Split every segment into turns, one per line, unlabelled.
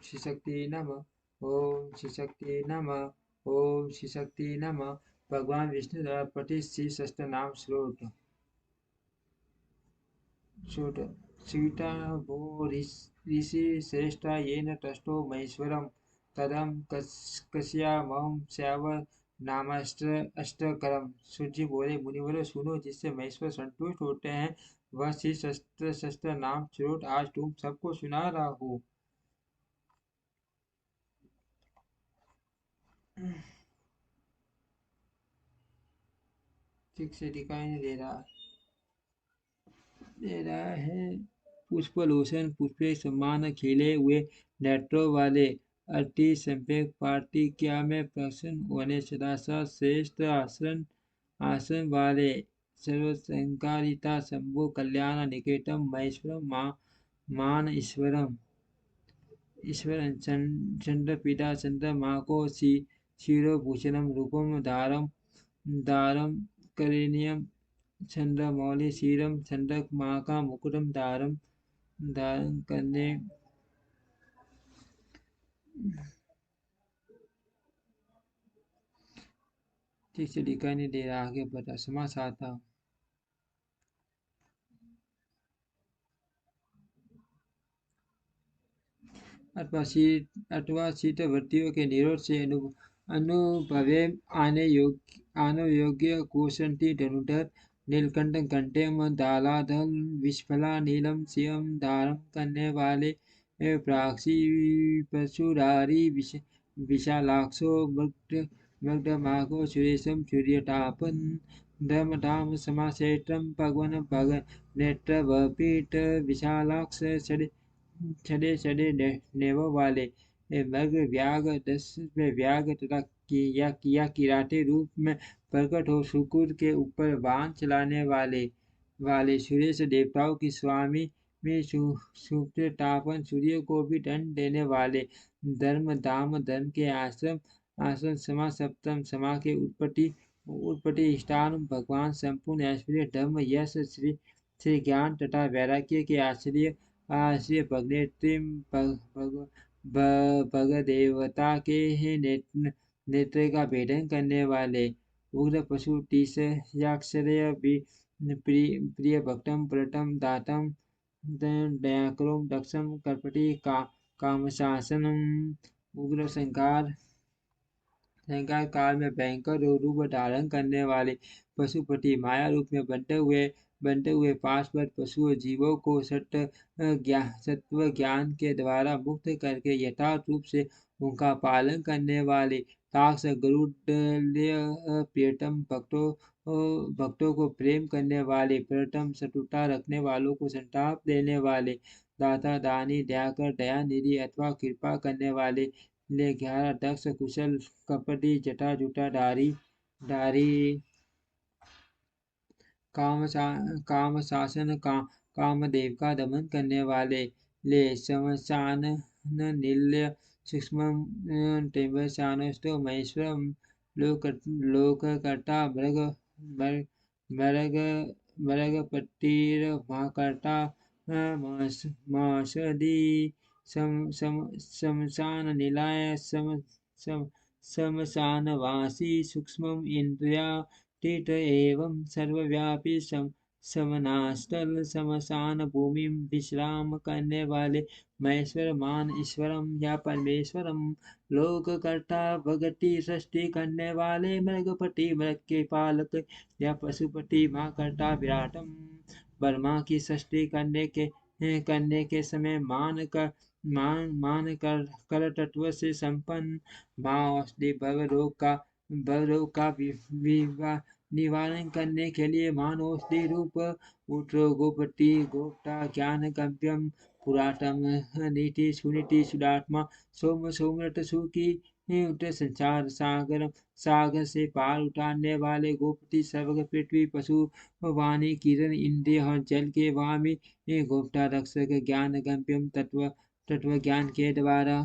श्री शक्ति नमः। ओम श्री शक्ति नमः। ओम श्री शक्ति नमः। भगवान विष्णु द्वारा पठित श्री सहस्त्र नाम श्लोक। श्रोत स्वीटा भो ऋषि श्रेष्ठा येन तष्टो महेश्वरम तदम कस्यामहं श्याव नामाष्ट अष्टकरम। सूर्य बोले, मुनिवरों सुनो, जिससे महेश्वर संतुष्ट होते हैं वह श्री शस्त्र शस्त्र नाम श्रोत आज तुम सबको सुना रहा हूँ। ठीक से दिखाई नहीं दे रहा है। पुष्पलोचन पुष्पे समान खिले हुए नेत्रों वाले अति संपेक पार्टी क्या में प्रसन्न होने सदा श्रेष्ठ आसन आसन वाले सर्वसंकारिता शंभु कल्याण निकेतम महेश्वरम मान ईश्वरम ईश्वरं चंद्रपीठा चंद्रमा को शिरोभूषणम रूपम दारम करेण्यम चंद्रमौलि शीरम चंद्रमा का मुकुटम धारण करने ठीक से दिखाई नहीं दे रहा। आगे बढ़ा समास आता। अथवा शीतवर्तियों के निरोध से अनुभवे आने योग्य कोशंती धनुधर नीलकंठ कंठेम दालाधल विस्फला नीलम शिवम धारण करने वाले प्राक्षी परशुरारी विशालाक्षो मग्धमागो सुरेशम सूर्यतापन धर्मधाम समासेत्रम भगवन भग नेत्रपीठ विशालाक्ष छड़े छड़े नेव वाले मग व्याग दस में व्याग तथा किया किराटे रूप में प्रकट हो शुक्र के ऊपर बाण चलाने वाले सुरेश देवताओं की स्वामी में सुप्रतापन सूर्य को भी दंड देने वाले धर्म धाम धर्म के आश्रम आश्रम समा सप्तम समा के उत्पत्ति स्थान भगवान संपूर्ण ऐश्वर्य धर्म यश श्री ज्ञान तथा वैराग्य के आश्रय श्री भगनेत्रीम भगदेवता के नेत्र का भेदन करने वाले उग्र पशु टीसयाक्षरय प्रिय भक्तम प्रटम दातम दयाक्रोम दक्षम कर्पटी कामशासनम उग्र संकार काल में भयंकर रूप धारण करने वाले पशुपति माया रूप में बनते हुए पाशवत पशुओं जीवों को सत्व ज्ञान के द्वारा मुक्त करके यथार्थ रूप से उनका पालन करने वाले ताक्ष गरुड़ प्रियतम भक्तों को प्रेम करने वाले प्रियतम सटुता रखने वालों को संताप देने वाले दाता दानी दयाकर दया निधि अथवा कृपा करने वाले ले 11 दक्ष कुशल कपटी जटा जुटा डारी काम शासन कामदेव का दमन करने वाले ले शमशान निल्य सूक्ष्म टेम्बशानस्तो महेश्वरम लोककर्ता मृगपट्टिर महाकर्ता माषदी शमशान निलाय शमशानवासी सूक्ष्म इंद्रिया तीत एवं सर्वव्यापी समनास्थल शमशान भूमि विश्राम करने वाले महेश्वर मान ईश्वरम या परमेश्वरम लोककर्ता भगति सृष्टि करने वाले मृगपति मृग के पालक या पशुपति माँ कर्ता विराटम ब्रह्मा की सृष्टि करने के समय मान कर तत्व से संपन्न माँ औषधि भव का निवारण करने के लिए मान औषधि रूप उठो गोपति गोप्ता ज्ञान गम्यम पुरातम नीति सुनीति सुदात्मा सोम सोमरत सुखी संसार सागर से पार उतारने वाले गोपति सर्वग पृथ्वी पशु वाणी किरण इंद्रिय जल के वामी गोप्ता रक्षक ज्ञान गम्यम तत्व ज्ञान के द्वारा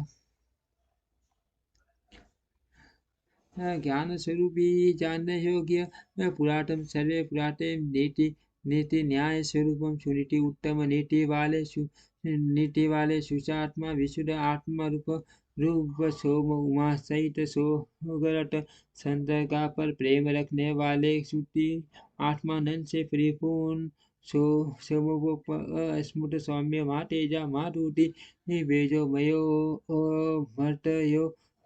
ज्ञान स्वरूप ही जानने योग्य पुरातम सर्वे पुराते नीति नीति न्याय स्वरूपम सुनीति उत्तम नीति वाले नीति वाले सुचात्मा विशुद्ध आत्मा रूप रूप सोम उमा सहित सोगरट संतका पर प्रेम रखने वाले श्रुति आत्मानंद से परिपूर्ण सो सोमोप स्मुट सौम्य मा तेजा मा टूटी बेजो मयो मट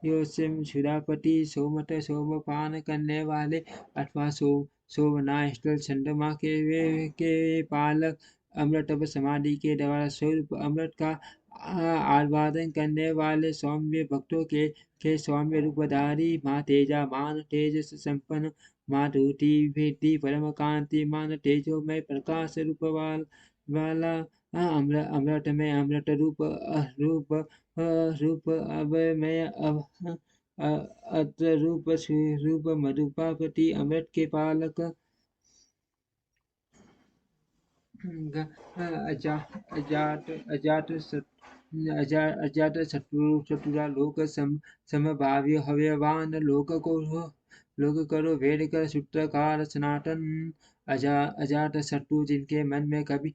यो सिम सुधापति सोमट सोमपान करने वाले अथवा सोमनाष्टल चंद्रमा के पालक अमृत समाधि के द्वारा स्वरूप अमृत का आस्वादन करने वाले सौम्य भक्तों के सौम्य रूपधारी माँ तेजा मान तेज संपन्न माँ धूति भेदी परम कांति मान तेजोमय प्रकाश रूप वाला अमृत में अमृत रूप रूप अभयमय अत्र रूप मधुपापति अमृत के पालक अजात शत्रुरा लोक समभाव्य हव्यवान लोक करो भेद कर सूत्रकार सनातन अजात शत्रु जिनके मन में कभी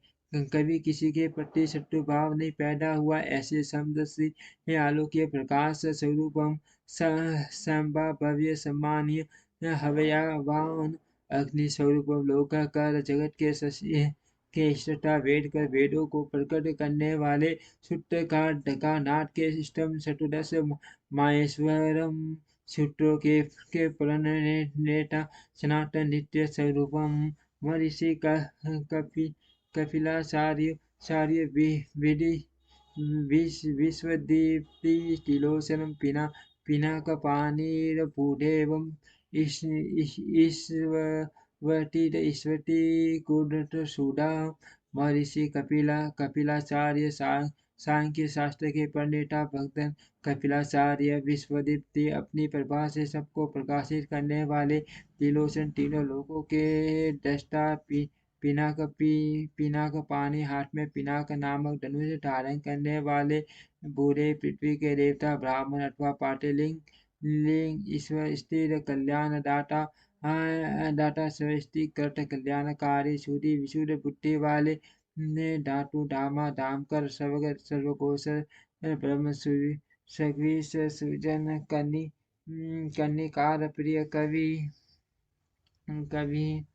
किसी के प्रति शत्रु भाव नहीं पैदा हुआ ऐसे समदर्शी आलोकीय प्रकाश स्वरूपम संभाव्य सम्मानीय हव्यवान अग्नि स्वरूप लोक कर जगत के सृष्टा वेद कर वेदों को प्रकट करने वाले सूत्रकार नाट के सिस्टम चतुर्दश माहेश्वरम सूत्रों के प्रणेता सनातन नित्य स्वरूपम महर्षि कपिलाचार्य विधि विश्वदीप्ति तिलोचनम पिनाकपाणिर्भूदेवम ईश्वती कुदृतसूदा महर्षि कपिलाचार्य सांख्य शास्त्र के प्रणेता भक्तन कपिलाचार्य विश्वदीप्ति अपनी प्रभा से सबको प्रकाशित करने वाले त्रिलोचन तीनों लोकों के दृष्टा पिनाक पानी हाथ में पिनाक नामक धनुष धारण करने वाले बूढ़े पृथ्वी के देवता ब्राह्मण अथवा पाटिलिंग लिंग ईश्वर स्थिर कल्याण दाता सृष्टि कर्त कल्याणकारी शुद्धि विशुद्ध बुद्धि वाले ने धातु धामा धाम कर सर्वकोश ब्रह्म सगवीश सृजन कन्निकार प्रिय कवि कवि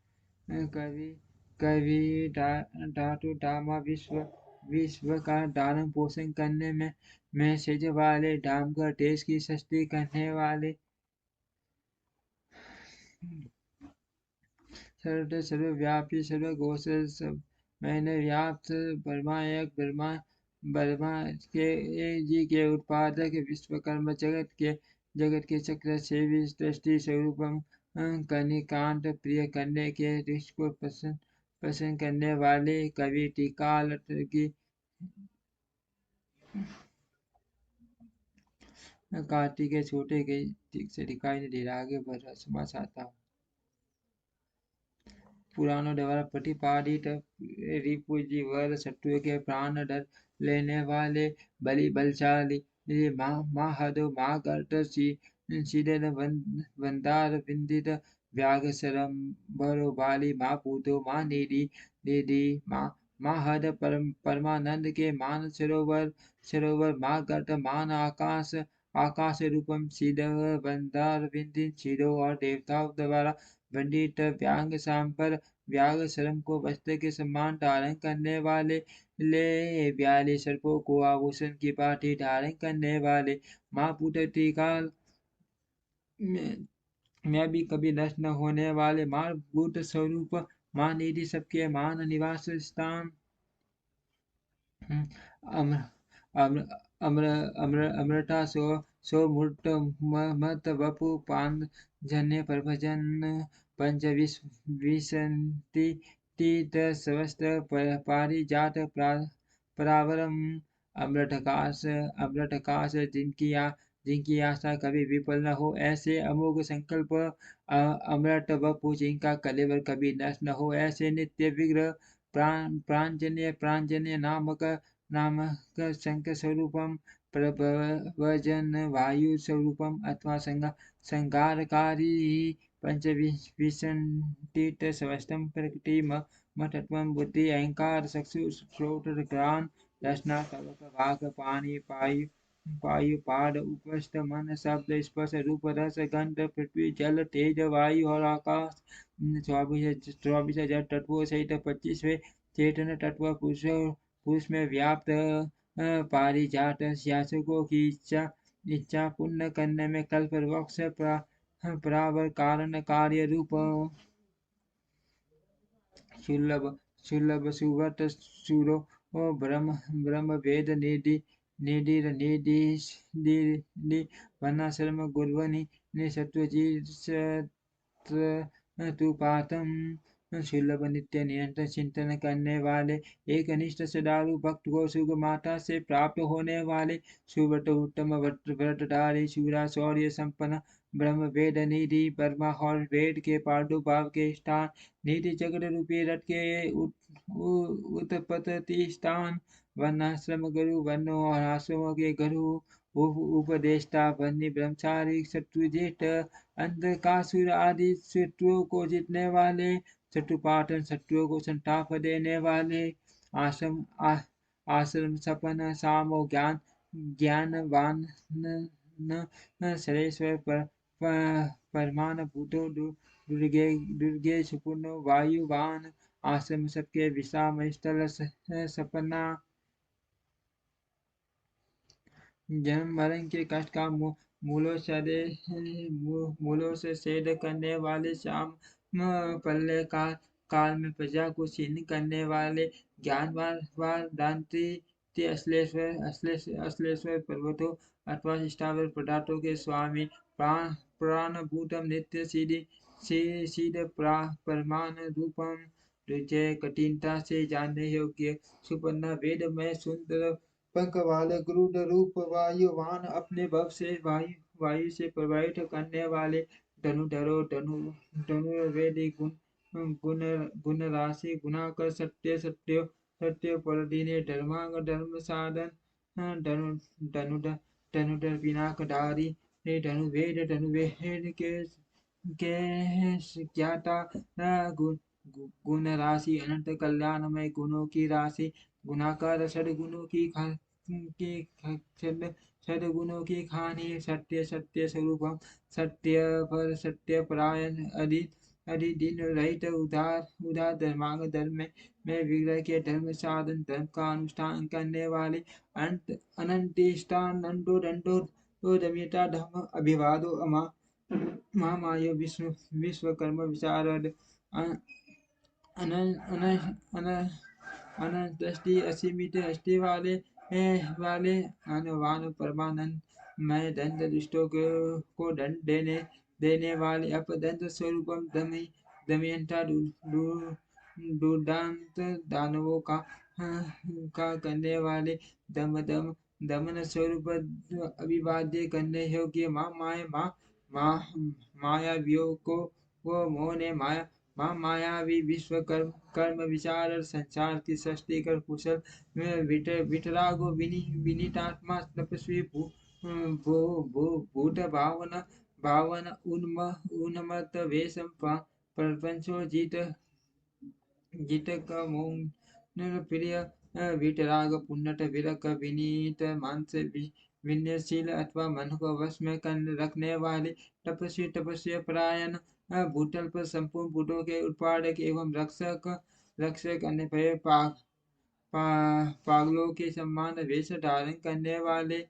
कवि कवि धातु धामा विश्व का धारण पोषण करने में सेज वाले धामकर देश की सृष्टि करने वाले सर्वव्यापी सर्वघोष मैंने व्याप्त ब्रह्मा जी के उत्पादक विश्वकर्मा जगत के चक्र से दृष्टि स्वरूपम कनिकांत प्रिय करने के दृश्य को पसंद करने वाले कवि टीकाल की कार्तिक के छोटे के ठीक से दिखाई नहीं दे रहा आगे बढ़ रहा समाज आता हूँ पुराणों द्वारा प्रतिपादित रिपुजी वर शत्रु के प्राण डर लेने वाले बलशाली महादो महागर्त सीधे वंदार विंदित व्याघ सरम भरो बाली माँ पूतो माँ निधि हद परमानंद के मान सरोवर माँ गर्त मान आकाश रूपम सीध वंदार विंदित सीधो और देवताओं द्वारा वंदित व्यांग सांपर व्याघ शर्म को वस्त्र के समान धारण करने वाले ले 42 सर्पों को आभूषण की पाठी धारण करने वाले माँ पुत्री काल मैं भी कभी नष्ट न होने वाले माँ भूत स्वरूप माँ निधि सबके मान निवास स्थान अमृता सो मूर्त मत वपु पान जन्य प्रभजन पंच विसंति तीत समस्त पारिजात परावरम अमृतकाश जिनकी आशा कभी विफल न हो ऐसे अमोघ संकल्प अमृत वपु जिनका कलेवर कभी नष्ट न हो ऐसे नित्य विग्रह प्रांजन्य नामक शंकर स्वरूपम प्रभवजन वायु स्वरूपम अथवा संगारकारी पंचविंशतित समस्तम प्रकृति मतत्वम बुद्धि अहंकार चक्षु श्रोत्र ग्रान रसना कवक वाक पानी पायु वायु पाद उपस्थ मन शब्द स्पर्श रूप रस गंध पृथ्वी जल तेज वायु और आकाश 24 तत्वों सहित 25वें चेतन तत्व पुरुष में व्याप्त पारिजात शासकों की इच्छा पूर्ण करने में कल्प वृक्ष परावर कारण कार्य रूप सुलभ सुलभ सुवत सुरो ब्रह्म ब्रह्म वेद निधि निधिर निधि वर्णाश्रम गुर्वनि सत्वजीत तुपातम सुलभ नित्य निरंतर चिंतन करने वाले एक अनिष्ट सदारु भक्त को सुख माता से प्राप्त होने वाले सुव्रत उत्तम व्रतधारी शूरा शौर्य संपन्न ब्रह्म वेद निधि ब्रह्मा और वेद के प्रादुर्भाव के स्थान निधि जगत रूपी रथ के उत्पत्ति स्थान वर्णाश्रम गुरु वर्णों और आश्रमों के गुरु उपदेष्टा बन्नी ब्रह्मचारी शत्रुजेठ अंधकासुर आदि शत्रुओं को जीतने वाले शत्रुपाटन शत्रुओं को संताप देने वाले आश्रम आश्रम सपन सामो ज्ञान ज्ञानवान न सरेश्वर परमान भूतो दुर्गे सुपुनो वायुवान आश्रम सबके विश्राम स्थल सपना जन्म मरण के कष्ट का मूलों से छेद करने वाले श्याम पल्ले काल में प्रजा को छीन करने वाले ज्ञानवान दांती अश्लेश्वर पर्वतों अथवा स्थावर पदार्थों के स्वामी प्राण भूतम नित्य सीध परमान रूपम तुझे कठिनता से जानने योग्य सुपन्ना वेद में सुंदर पंख वाले क्रूर रूप वायुवान अपने भव से वायु से प्रभावित करने वाले धनुधरो धनुर्वेदी गुण राशि गुना कर सत्य पर दीने धर्मांग धर्म साधन धनुधर पिनाकधारी धनुवेद के ज्ञाता गुण राशि अनंत कल्याणमय गुणों की राशि गुणाकार सदगुणों की सदगुणों की खानी सत्य सत्य स्वरूपम सत्य पर सत्य परायण अधि दिन रहित उदार धर्मांग धर्म में विग्रह के धर्म साधन धर्म का अनुष्ठान करने वाले अनंतिष्ठानंदो दंडो दमिता धर्म अभिवादो महामायो विश्वकर्म विशारद अनंत दृष्टि असीमित दृष्टि वाले अनुवान परमानंद मैं दंड दुष्टों को दंड देने वाले अपदंत स्वरूपम दमयंता दुर्दांत दानवों का करने वाले दमन स्वरूप अभिवाद्य करने योग्य माया वियोग को वो मोह ने मायावी विश्व कर्म विचार संसार की सृष्टि कर कुशल वितरागो विनीतात्मा तपस्वी भूत भावन उन्मत्त वेशम प्रपंचो जित प्रिय वितराग पुण्यत विरक विनीत मानस विनयशील अथवा मन को वश में रखने वाले तपस्वी परायण भूतल पर संपूर्ण भूतों के उत्पादक एवं रक्षक अन्य पागलों के सम्मान वेश धारण करने वाले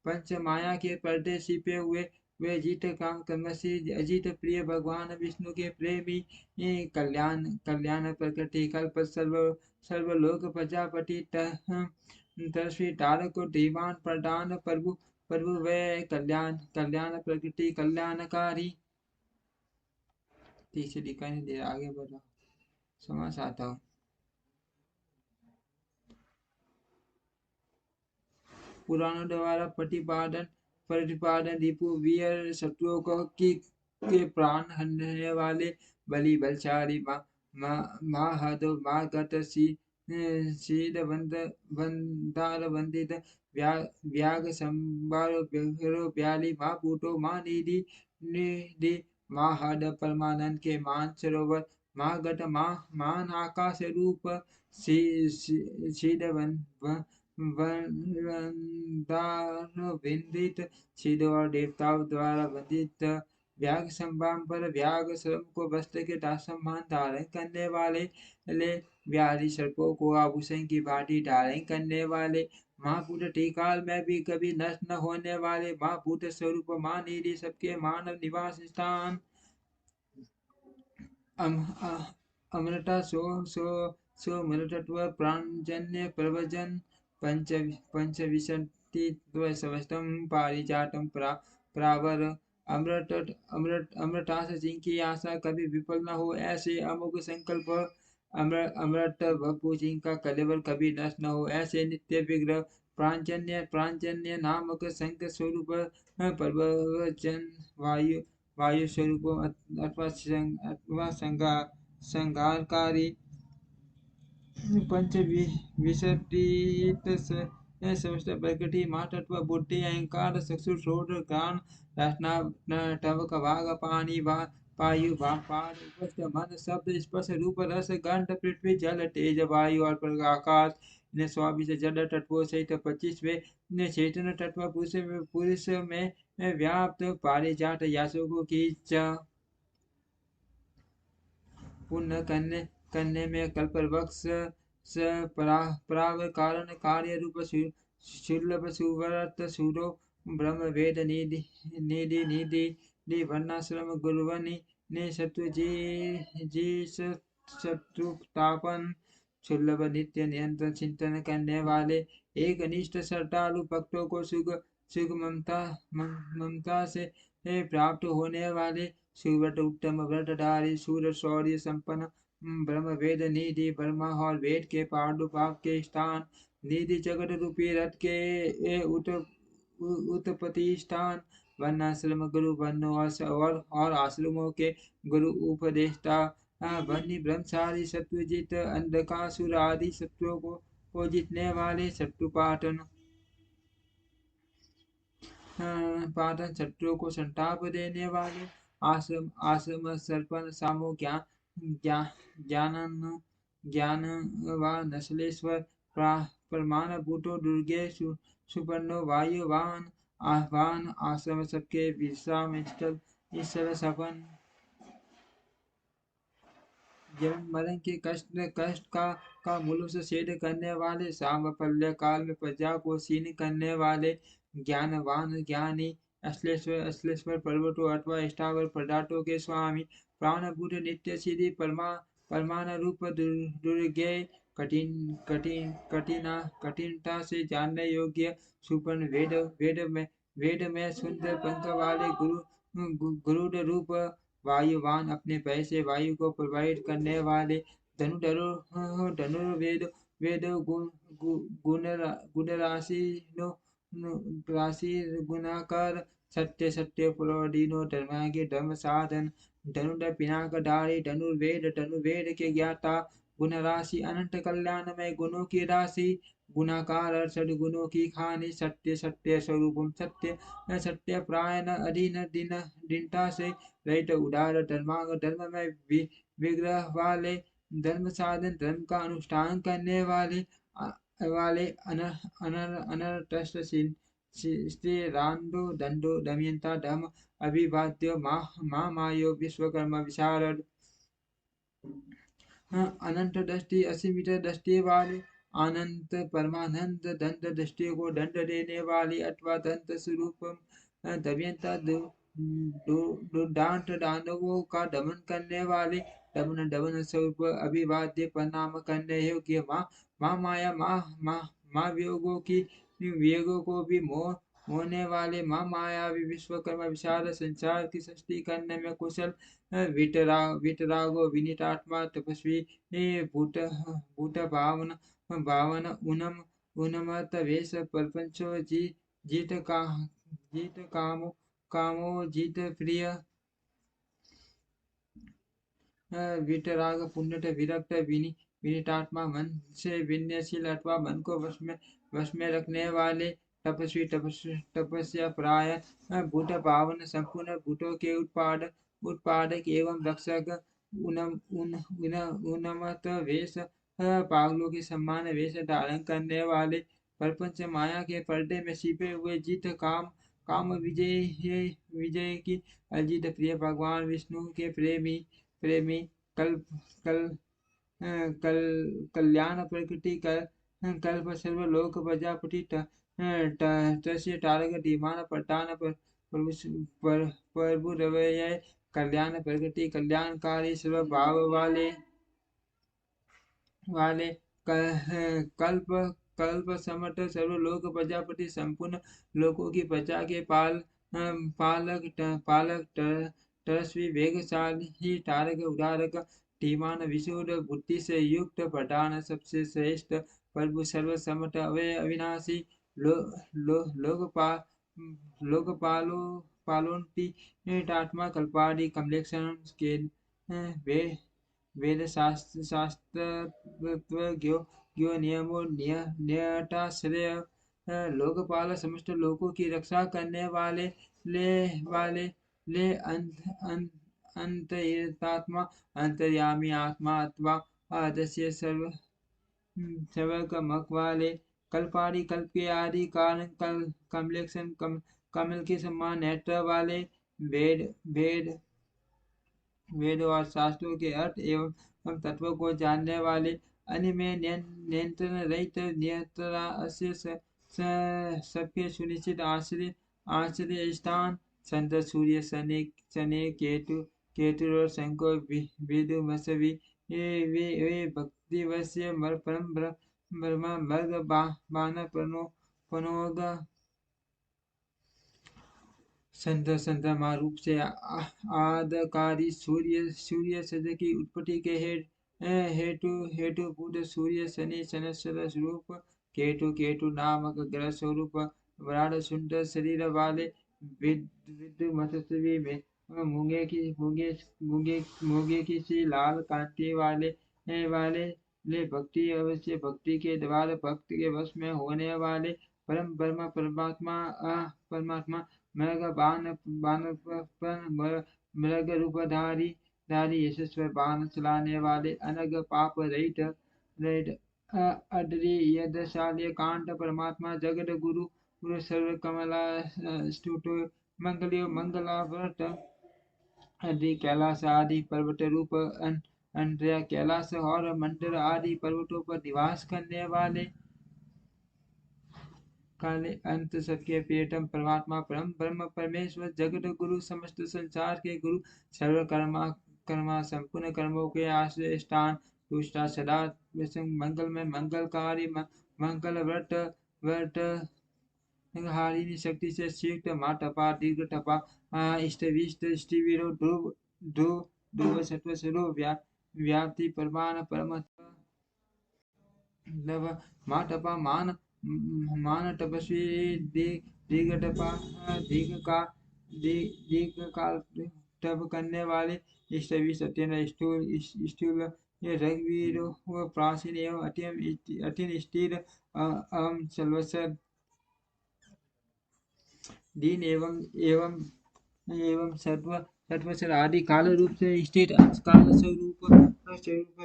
पंच माया के पर्दे छिपे हुए वे जीत काम कर्मसी अजीत प्रिय भगवान विष्णु के प्रेमी कल्याण प्रकृति कल्प सर्वलोक प्रजापति तस्वी तारक दीवान प्रदान प्रभु वे कल्याण प्रकृति कल्याणकारी। तीसरी दिखाई नहीं दे रहा, आगे बढ़ो समझ आता हूँ। पुराणों द्वारा प्रतिपादन दीपु वीर शत्रुओं को के प्राण हरने वाले बलि बलशाली महादो मागत सीध बंदार वंदित व्याग संबारो ब्याली महापूतो निधि महाद परमानंद के मान सरोवर माँ घट मान आकाश रूप शीद वरदान विंदित शीद और देवताओं द्वारा वंदित व्याघ संभाम पर व्याघ श्रम को वस्त्र के दासमान धारण करने वाले ले व्याधि सर्पों को आभूषण की भांति धारण करने वाले महाभूत टीकाल में भी कभी नष्ट न होने वाले महाभूत स्वरूप मां निधि सबके मानव निवास स्थान अमृता सो मृतत्व प्राणजन्य प्रवचन पंच पंच विशंति समस्तम पारिजातम प्रावर अमृतास जिनकी आशा कभी विफल न हो ऐसे अमुक संकल्प अमृत बपू जिनका कलेवर कभी नष्ट न हो ऐसे नित्य विग्रह प्रांजन्य नामक संक स्वरूप प्रवचन वायु वायु स्वरूप अथवा संहारकारी पंच विसर्जित समस्त प्रकृति मातत्व बुद्धि अहंकार चक्षु श्रोत्र ज्ञान रचना टवक वाग पानी वायु पार उपस्थ मन शब्द स्पर्श रूप रस गंध पृथ्वी जल तेज वायु और आकाश ने स्वाभिष जल तत्वों सहित 25वें चेतन तत्व पुरुष में व्याप्त पारिजात यासों की इच्छा पुण्य करने में कल्पवृक्ष पराग कारण कार्य रूप सुलभ सुव्रत सूरो ब्रह्म वेद निधि निधि निधि वर्णाश्रम गुरुवनि ने शत्रु जी शत्रुतापन सुलभ नित्य नियंत्रण चिंतन करने वाले एक निष्ठ श्रद्धालु भक्तों को सुख ममता से प्राप्त होने वाले सुव्रत उत्तम व्रतधारी सूर्य शौर्य संपन्न ब्रह्म वेद निधि ब्रह्मा और वेद के प्रादुर्भाव के स्थान निधि जगत रूपी रथ के उत्पत्ति स्थान वर्णाश्रम गुरु वर्ण और आश्रमों के गुरु उपदेष्टा बन्नी ब्रह्मचारी शत्रुजित अंधकासुर आदि शत्रुओं को जीतने वाले शत्रुपाटन पाटन शत्रुओं को संताप देने वाले आश्रम सर्पण सामो ज्ञान व नसलेश्वर प्रमाण भूतो दुर्गे सुपर्णो वायुवान आह्वान आश्रम सबके विश्राम स्थल ईश्वर सपन जन्म मरण के कष्ट का मूल से छेद करने वाले सामपल्य काल में प्रजा को क्षीण करने वाले ज्ञानवान ज्ञानी अश्लेश्वर पर्वतों अथवा स्थावर पदार्थों के स्वामी प्राणभूत नित्य सिद्धि परमान रूप दुर्गे कठिनता से जानने योग्य सुपर्ण वेद में सुंदर पंख वाले गुरु रूप वायुवान अपने पैर से वायु को प्रभावित करने वाले धनुर्वेद वेद गुण राशि गुणाकर सत्य पुरोडीनो धर्मांगे धर्म साधन पिनाकधारी धनुर्वेद के ज्ञाता गुण राशि अनंत कल्याण में गुणों की राशि गुणाकार सदगुणों की खानी सत्य स्वरूपम सत्य प्रायण अधीन दीनता से रहित उदार धर्म में विग्रह वाले धर्म साधन धर्म का अनुष्ठान करने वाले अनर्तष्ट श्री रांडो दंडो दमयंता धम अभिवाद्य मायो विश्वकर्मा विशारद अनंत दृष्टि असीमित दृष्टि वाले अनंत परमानंद दंड दृष्टि को दंड देने वाली अथवा दंत स्वरूप दमयंता दुर्दांत दानवों का दमन करने वाले दमन स्वरूप अभिवाद्य प्रणाम करने योग्य माँ माया माँ वियोगों को भी मोहने वाले माँ माया विश्वकर्मा विशाल संसार की सृष्टि करने में कुशल वितरागो विनीतात्मा तपस्वी भूत भावन उन्मत्त वेश प्रपंचो जीत कामो जीत प्रिय वितराग पुण्यत विरक्त विनीतात्मा मन से विनयशील अथवा मन को वश में रखने वाले तपस्वी तपस्या प्राय भूत पावन संपूर्ण भूतों के उत्पादक एवं रक्षक उन्मत्त वेश पागलों के समान वेश धारण करने वाले, प्रपंच माया के पर्दे में छिपे हुए, जित काम काम विजय विजय की अजित प्रिय भगवान विष्णु के प्रेमी प्रेमी कल कल कल कल्याण प्रकृति कल्प सर्वलोक प्रजापति तस्य तारक धीमान प्रधान प्रभु रवय कल्याण प्रकृति कल्याणकारी सर्व भाव वाले कल्प कल्प समर्थ सर्वलोक प्रजापति संपूर्ण लोकों की प्रजा के पालक तपस्वी वेगशाली तारक उदारक धीमान विशुद्ध बुद्धि से युक्त प्रधान सबसे श्रेष्ठ प्रभु सर्व समर्थ अवय अविनाशी लोकपालो पालोन्ति आत्मा कल्पादि कमलेक्षण के वेद शास्त्र ज्ञो नियमो नियताश्रय लोकपाल समस्त लोकों की रक्षा करने वाले अंतरात्मा अंतर्यामी आत्मा अथवा आदस्य सर्वकमक वाले कल्पादि कल्प के आदि कारण कमलेक्षण कमल के समान नेत्र वाले वेद वेद वेद और शास्त्रों के अर्थ एवं तत्वों को जानने वाले अन्य में नियंत्रण रहित नियंत्रणा अस्य सबके सुनिश्चित आश्रय आश्रय स्थान संत सूर्य शनि केतु और शंको विदु मसवि वे भक्ति वश्य परम ब्रह्म मर्ग बान पनोग संत रूप से आदकारी सूर्य सज की उत्पत्ति के हेतु बुध सूर्य शनि शनश्चर स्वरूप केतु नामक ग्रह स्वरूप वराड सुंदर शरीर वाले विद्यु मत्स्वी में मूंगे की सी लाल कांति वाले ले भक्ति अवश्य भक्ति के द्वारा भक्त के वश में होने वाले परम ब्रह्म परमात्मा मृग रूपधारी यशस्वी बाण चलाने वाले अनग पाप रहित अडरी यदशाल्य कांड परमात्मा जगत गुरु सर्व कमला स्तुतो मंगलाव्रत अडरी कैलाश आदि पर्वत रूप अंतर्या कैलाश और मंडल आदि पर्वतों पर निवास करने वाले काले अंत सबके प्रियतम परमात्मा परम ब्रह्म परमेश्वर जगत गुरु समस्त संसार के गुरु सर्व कर्मा संपूर्ण कर्मों के आश्रय स्थान दुष्टा सदा मंगल में मंगलकारी मंगल व्रत हारिणी शक्ति से शीघ्र मा टपा दीर्घ टपा इष्टविष्ट इष्टिवीरो ध्रुव सत्व स्वरूप व्याप्ति परमान परम लव मा टपा मान तपस्वी दीर्घ टपा दीर्घ काल तप करने वाले इष्टवी सत्यन स्थूल रघुवीर प्राचीन एवं अतिन स्थिर सर्वस्व दीन एवं सर्वस्व आदि काल रूप से स्थित काल स्वरूप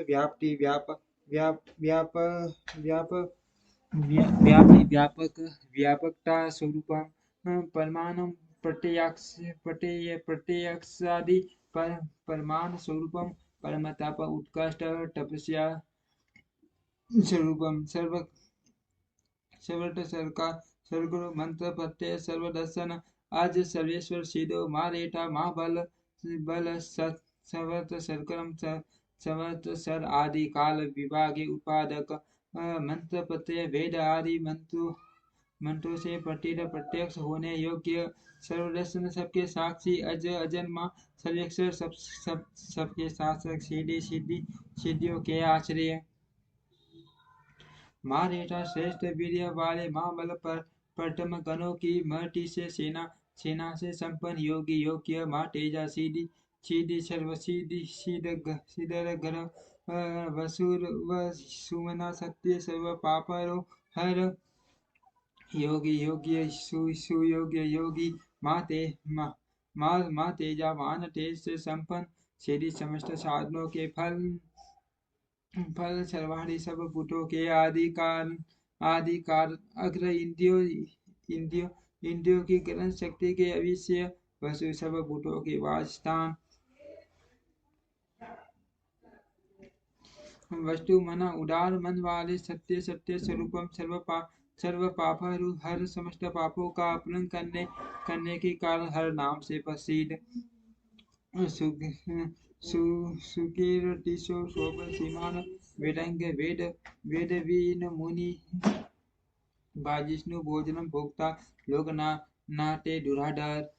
व्याप्ति व्यापकता स्वरूप परमाणु प्रत्यक्षादि परमाणु स्वरूपम परमताप उत्कृष्ट तपस्या स्वरूपम सर्वत्र सर्वगुरु मंत्र प्रत्यय सर्वदर्शन आज सर्वेश्वर सिद्धो मारेटा बल सर्वत्र सरकरम सर्वत्र सर आदि काल विभागे उत्पादक मंत्र प्रत्यय वेद आदि मंत्रों से प्रत्यक्ष होने योग्य सर्वदर्शन सबके साक्षी अजन्मा सर्वेक्षर सबके शासक सिद्धियों के आश्रय मारेटा श्रेष्ठ वीर्य वाले महाबल प्रथम गणों की मर्टी से सेना से संपन्न योगी योग्य माँ तेजा सीधी सीधर गर वसुर व सुमना सत्य सर्व पापरो हर योगी सुयोग्य योगी माँ तेजा मान तेज से संपन्न सीधी समस्त साधनों के फल सर्वाणि सब भूतों के आदि कार अग्र इंद्रियों इंद्रियों की ग्रहण शक्ति के अविषय वसु सब भूतों के वासस्थान वस्तु मना उदार मन वाले सत्य सत्य स्वरूपम सर्व पाप हर समस्त पापों का अपहरण करने के कारण हर नाम से प्रसिद्ध सुकीर्तिशो शोभ सीमान वेदंग वेदवीन मुनि बाजिष्णु भोजनम भोक्ता लोक नाते दुराधर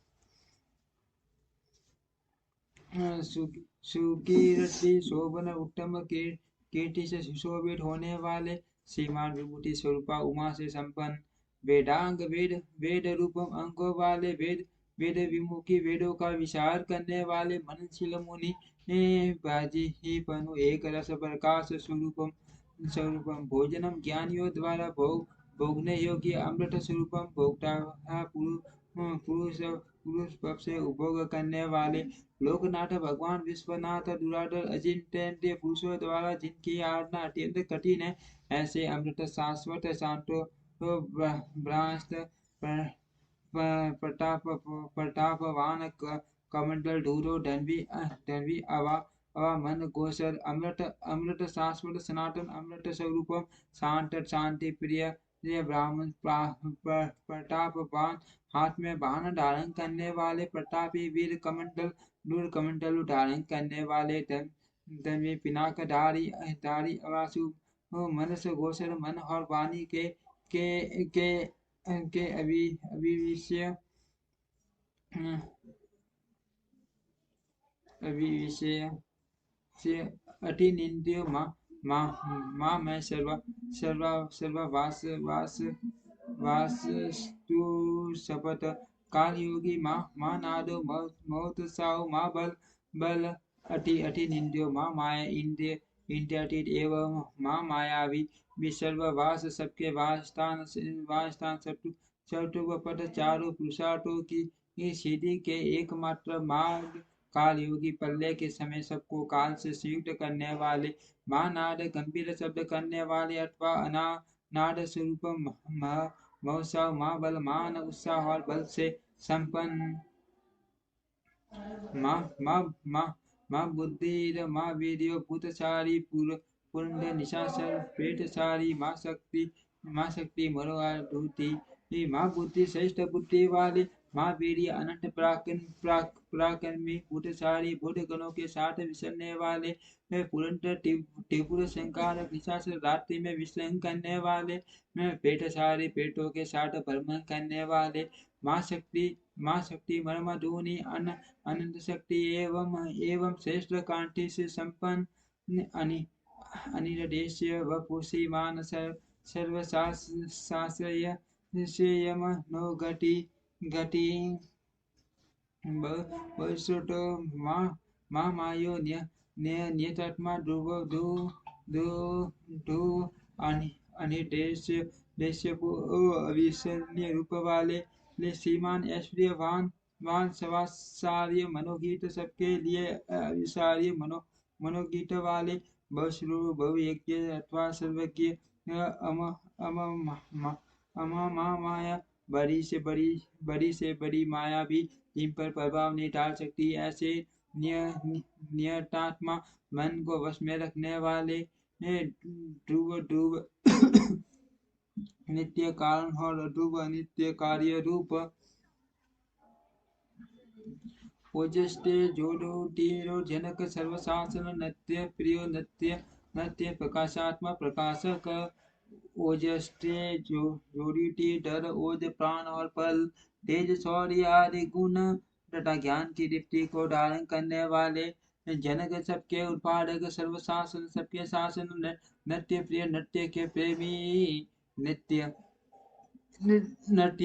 सुकीर्ति शोभन उत्तम कीर्ति से सुशोभित होने वाले श्रीमान विभूति स्वरूपा उमा से संपन्न वेदांग वेद रूपम अंगों वाले वेद विमुखी वेदों का विचार करने वाले मननशील मुनि बाजी ही पनु एक रस प्रकाश स्वरूपम भोजनम ज्ञानियों द्वारा भोगने योग्य अमृत स्वरूपम भोक्ता पुरुष पद से उपभोग करने वाले लोकनाथ भगवान विश्वनाथ दुराधर अचिंत्य पुरुषों द्वारा जिनकी आराधना अत्यंत कठिन है ऐसे अमृत शाश्वत शांतो भ्रास्त प्रतापवान कमंडल धूरो धनवी अवा मन गोचर अमृत शाश्वत सनातन अमृत स्वरूपम शांति प्रिय ब्राह्मण प्रतापवान हाथ में बाण धारण करने वाले प्रतापी वीर कमंडल दूर कमंडल धारण करने वाले धन में पिनाक धारी अवासु मनस गोचर मन और वाणी के अभिविषय से अठिन इंद्रियो माँ मैं सर्वा वास्तु शपथ काल योगी माँ नादो मौत साहु माँ बल अठिन इंद्रियो माँ माया इंद्रियातीत एवं माँ मायावी सर्ववास सबके वासस्थान चतुर्थ पद चारों पुरुषार्थों की सीधी के एकमात्र मार्ग काल योगी प्रलय के समय सबको काल से संयुक्त करने वाले महानाद गंभीर शब्द करने वाले अथवा अनाद स्वरूप महोत्सव महाबल मान उत्साह और बल से संपन्न माँ बुद्धि माँ वीर्यो भूतचारी पुण्य निशाचर प्रेतचारी माँ शक्ति मनोधूति माँ बुद्धि श्रेष्ठ बुद्धि वाले माँ वीर्य अनंत पराक्रमी भूतचारी भूत गणों के साथ विचरने वाले पुरंत त्रिपुर संकार निशाचर रात्रि में विश्राम करने वाले पेटचारी पेटों के साथ भ्रमण करने वाले माँ शक्ति मर्मधुनी अनंत शक्ति एवं श्रेष्ठ कांति से संपन्न अनिर्देश्य वपुषी मान सर्वशास्त्रय यम नो गति वैश्रुतो माँ मायो नियतात्मा ध्रुव अनिर्देश्य अविश्वनीय रूप वाले श्रीमान ऐश्वर्यवान सवासार्य मनोगीत सबके लिए अविसार्य मनोगीत वाले बहुश्रु बहुयज्ञ अथवा सर्वज्ञ माया बड़ी से बड़ी माया भी जिन पर प्रभाव नहीं डाल सकती ऐसे नियतात्मा मन को वश में रखने वाले ध्रुव नित्य कारण और ध्रुव नित्य कार्य रूप ओजस्ते जोडो तीरो जनक सर्वशासन नत्य प्रियो नत्य प्रकाशात्मा प्रकाशक ओजस्ते जोड़ीटी डर ओज प्राण और पल तेज शौर्य आदि गुण तथा ज्ञान की दीप्ति को धारण करने वाले जनक सबके उत्पादक सर्वशासन सबके शासन नृत्य प्रिय नृत्य के प्रेमी नृत्य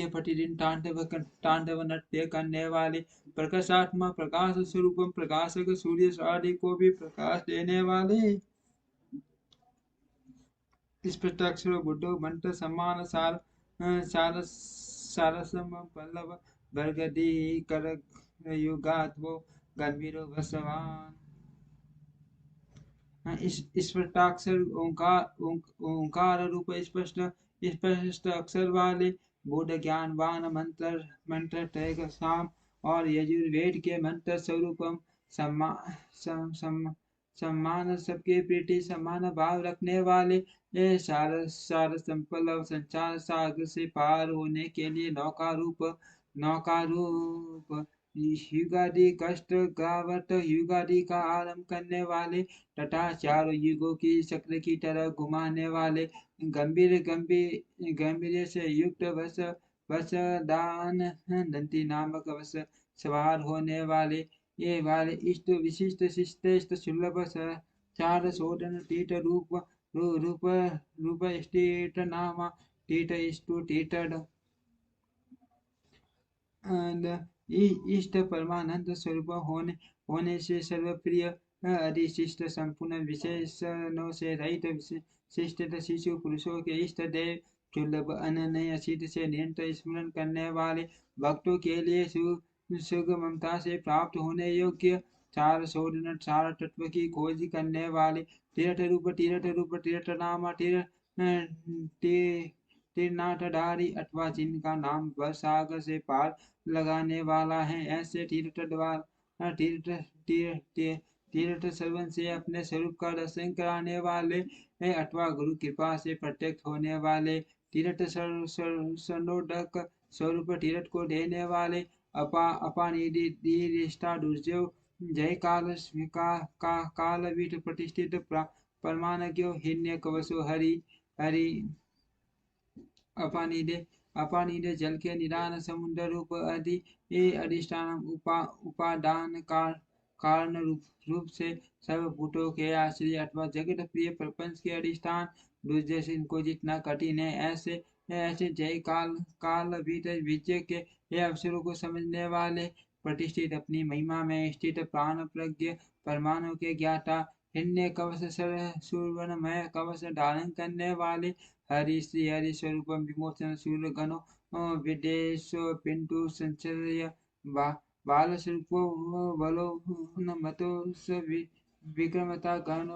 प्रतिदिन तांडव नृत्य करने वाले प्रकाशात्मा प्रकाश स्वरूप प्रकाशक सूर्य आदि को भी प्रकाश देने वाले इस प्रत्यक्षर बुद्धो मंत्र सम्मान सारसम पल्लव बरगदी कर युगात्वो गंभीरो भसवान स्पष्टाक्षर ओंकार रूप स्पष्ट स्पष्ट अक्षर वाले बुद्ध ज्ञानवान मंत्र मंत्र तय शाम और यजुर्वेद के मंत्र स्वरूपम सम्मा सम्मान सबके प्रति समान भाव रखने वाले ये सार संपल संचार सागर से पार होने के लिए नौका रूप युगादि कष्ट गावत युगादि का आरंभ करने वाले तथा चारों युगों की चक्र की तरह घुमाने वाले गंभीर से युक्त वस दान दंती नामक वस सवार होने वाले ये वाले इष्ट विशिष्ट शिष्टेष्ट सुलभ चार शोधन तीर्थ रूप स्टेट नाम तीर्थ इष्टु तीर्थ इष्ट परमानंद स्वरूप होने से सर्वप्रिय अधिशिष्ट संपूर्ण विशेषणों से रहित शिष्ट शिशु पुरुषों के इष्ट देव दुर्लभ अनन्य सिद्ध से निरंतर स्मरण करने वाले भक्तों के लिए सुख ममता से प्राप्त होने योग्य चार शोधन चार तत्व की खोज करने वाले तीर्थ नाम तीर्थनाथधारी अथवा जिनका नाम सागर से पार लगाने वाला है ऐसे तीर्थ सर्वन से अपने स्वरूप का दर्शन कराने वाले है अथवा गुरु कृपा से प्रत्यक्ष होने वाले तीर्थ सर्वोदक स्वरूप तीर्थ को देने वाले अपानिष्ठा दुर्जय जय काल विठ प्रतिष्ठित परमानज्ञो हिन्य कवसो हरि अपानिदे जल के निदान समुद्र रूप अधिष्ठान उपादान कारण रूप से सर्वभूतों के आश्रय अथवा जगत प्रिय प्रपंच के अधिष्ठान दूसरे से इनको जितना कठिन है ऐसे जय काल विजय के ये अवसरों को समझने वाले प्रतिष्ठित अपनी महिमा में स्थित प्राण प्रज्ञ परमाणु के ज्ञाता हिन्य कवच सुवर्णमय कवच धारण करने वाले हरि श्री हरि स्वरूप विमोचन सूर्य गणो विदेश पिंटू संचर्य बाल स्वरूप बलो मतो विक्रमता गण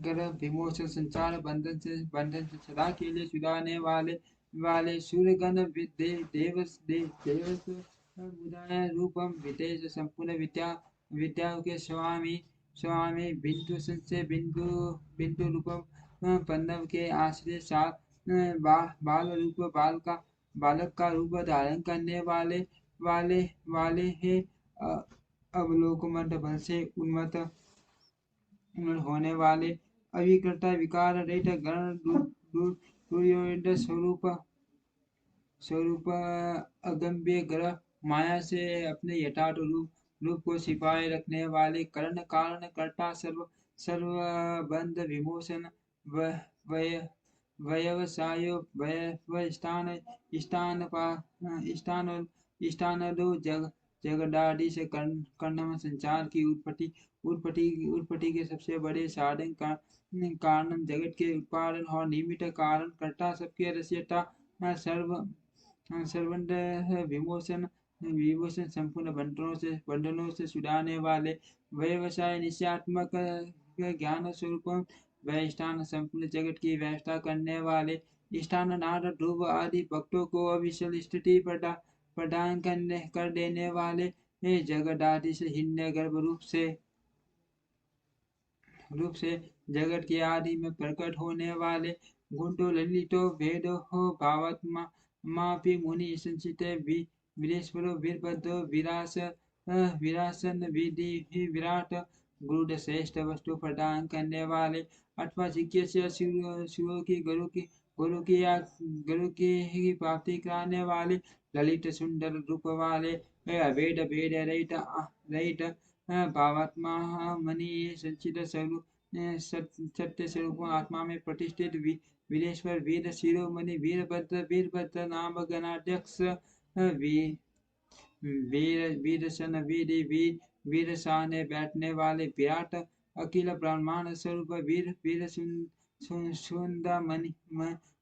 ग्रह विमोचन संचार बंधन से सदा के लिए छुड़ाने वाले सूर्यगण देवस उदय रूपम विदेश संपूर्ण विद्याओं के स्वामी बिंदु संचय बिंदु रूपम पन्नव के आश्रय साथ बाल रूप बालक का रूप धारण करने वाले हैं अवलोकमंड बल से उन्मत्त होने वाले अविकृता विकार रहित गण स्वरूप अगम्य ग्रह माया से अपने यथार्थ रूप को छिपाए रखने वाले कर्ण कारण कर्ता सर्वबंध विमोचन व्यवसायो स्थान दो जगदादि से कर्ण संचार की उत्पत्ति के सबसे बड़े साधन का कारण जगत के उत्पादन और निमित्त कारण कर्ता सबके रचयिता सर्वंत विमोचन संपूर्ण बंधनों से छुड़ाने वाले व्यवसाय निश्चयात्मक ज्ञान स्वरूप व्यवस्थान संपूर्ण जगत की व्यवस्था करने वाले स्थान नाद ध्रुव आदि भक्तों को अविचल स्थिति प्रदान कर देने वाले जगदादि से हिन्य गर्भ रूप से जगत के आदि में प्रकट होने वाले गुंडो ललितो भेदो हो भावात्मा मापि मुनि संचित वीरेश्वरो वीरभद्रो विरासन विधि विराट गुरु श्रेष्ठ वस्तु प्रदान करने वाले अथवा जिज्ञासा शिवों की गुरु की प्राप्ति कराने वाले ललित सुंदर रूप वाले अभेद भेद रहित भावात्मा मणि संचित स्वरूप सत्य स्वरूप आत्मा में प्रतिष्ठित वीरेश्वर वीर शिरोमणि वीरभद्र नाम गणाध्यक्ष वीर सन वीर साने बैठने वाले विराट अखिल ब्रह्मांड स्वरूप वीर सुंदर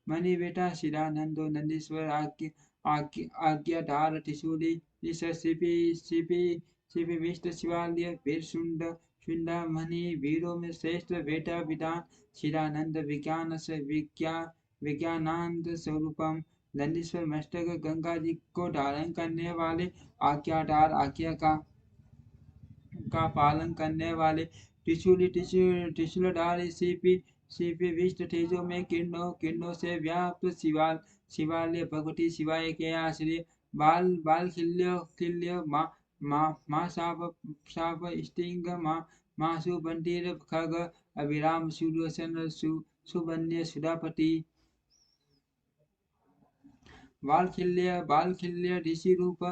मणि बेटा शिरानंदो नंदीश्वर आज्ञाधार त्रिशूली शिपि विष्ट शिवालय वीर चुंडामणि वीरों में श्रेष्ठ बेटा विधान शिरानंद विज्ञान से विज्ञानानंद स्वरूपम दंडीश्वर मस्तक गंगा जी को धारण करने वाले आज्ञादार आज्ञा का पालन करने वाले त्रिशूलधारी सीपी विष्ट तेजों में किरणों से व्याप्त शिवालय भगवती शिवाय के आश्रय बाल खिल्य माँ साप स्टिंग माँ सुबंटीर खग अभिराम सुदर्शन सुबन्य सुधापति बालखिल्य ऋषि रूप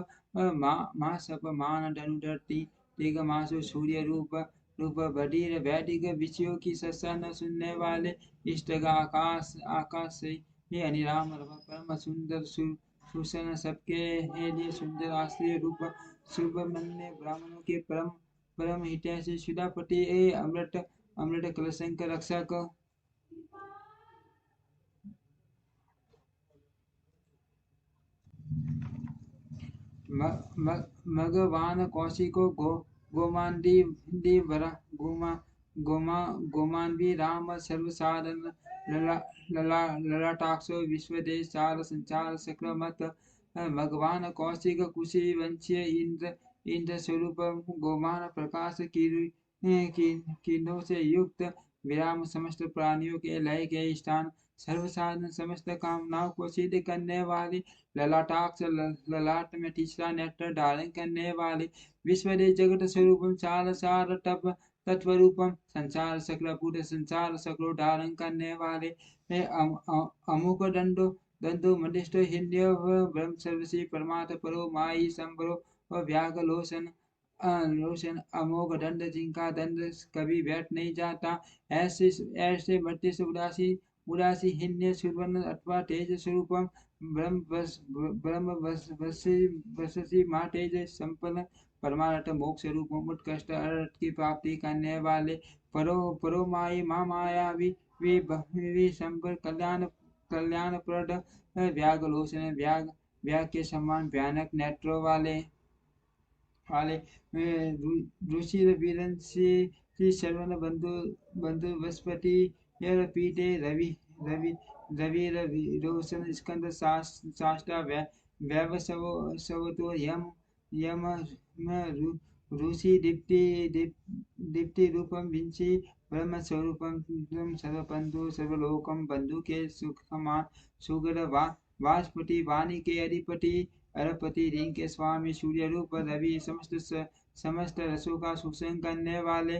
माँ सप मान धनुधरती दिगमासु सूर्य रूप बधिर वैदिक विषयों की सत्सा न सुनने वाले इष्टगा आकाश से अनिराम परम सुंदर सुसन सबके लिए सुंदर आश्रय रूप सुब्रमण्य ब्राह्मणों के परम हितैषी से सुधापति अमृत कलशंकर रक्षक मगवान कौशिको गोमान्वी राम सर्वसाधारण ललाटाक्षो विश्वदेश चार संचार सक्रमत भगवान कौशिक कुशी वंशीय इंद्र स्वरूप गोमान प्रकाश किरणों से युक्त विराम समस्त प्राणियों के लय के स्थान सर्वसाधारण समस्त कामनाओं को सिद्ध करने वाली ललाटाक्ष ललाट में तीसरा नेत्र धारण करने वाले विश्वदेश जगत स्वरूपम सार तप तत्वरूपम संसार सकल पूर्ण संसार सकलो धारण करने वाले अमुक दंडो मदिष्ट हिंद्य ब्रह्म सर्वसी परमात्म परो माई संबरो और व्यागलोचन लोचन अमोघ दंड जिनका दंड कभी व्यर्थ नहीं जाता ऐसे मृत्यु से उदासी हिन्य सुवर्ण अथवा तेज स्वरूपम ब्रह्म वससी माँ तेज संपन्न परमार्थ मोक्ष रूप उत्कृष्ट अर्थ की प्राप्ति करने वाले परो माई माँ माया भी संपर कल्याण प्रद व्यागलोचन व्याग के समान भयानक नेत्रों वाले ऋषि वीरंसी शरवण बंधु वस्पति यर पीठे रवि रोशन स्कंद साष्टा वैवस्वतो यम ऋषि दीप्ति रूपम विंशी ब्रह्म स्वरूपम सर्वबंधु सर्वलोकम बंधु के सुखमान सुगढ़ वाजपति वाणी के अधिपति अरपति रिंग के स्वामी सूर्य रूप रवि समस्त रसों का शोषण करने वाले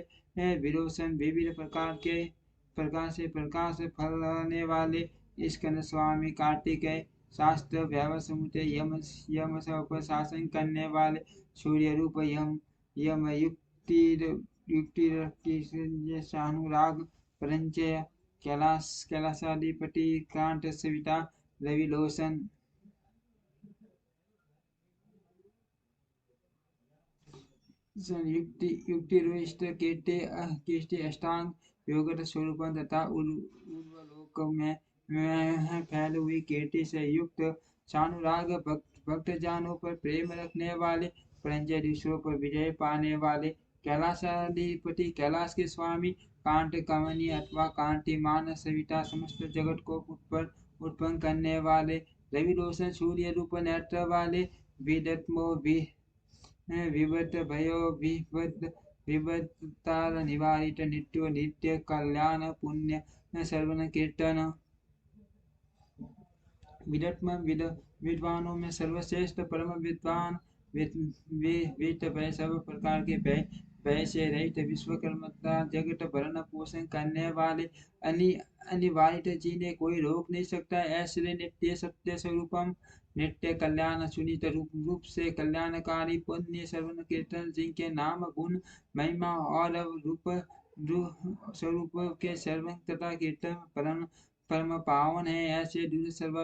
विरोचन विविध प्रकार से प्रकाश फैलाने वाले स्कंद स्वामी कार्तिकेय शास्त्र व्यावसमुते यम पर शासन करने वाले सूर्य रूप यम युक्ति शानुराग परंचय कैलाशाधिपति कांट सविता रविलोचन युक्ति रुष्ट केष्टि अष्टांग योगत स्वरूप तथा उर्वलोक में फैल हुई कीर्ति से युक्त शानुराग भक्त जानों पर प्रेम रखने वाले परंजय दूसरों पर विजय पाने वाले कैलाशाधिपति कैलाश के स्वामी कांट कमनी अथवा कांतिमान सविता समस्त जगत को उत्पन्न करने वाले रवि रोशन सूर्य रूप नेत्र वाले विदत्मो विवत भयो विवतार निवारित नित्य कल्याण पुण्य सर्वन कीर्तन विद्वानों में सर्वश्रेष्ठ परम विद्वान वित्त भय सब प्रकार के भय से रहित विश्वकर्मता जगत भरण पोषण करने वाले अनिवारित जिन्हें कोई रोक नहीं सकता ऐसे नित्य सत्य स्वरूपम नित्य कल्याण सुनित रूप से कल्याणकारी पुण्य सर्वन कीर्तन जिनके नाम गुण महिमा और रूप स्वरूप के सर्वन तथा कीर्तन परम पावन है ऐसे दुर्सर्व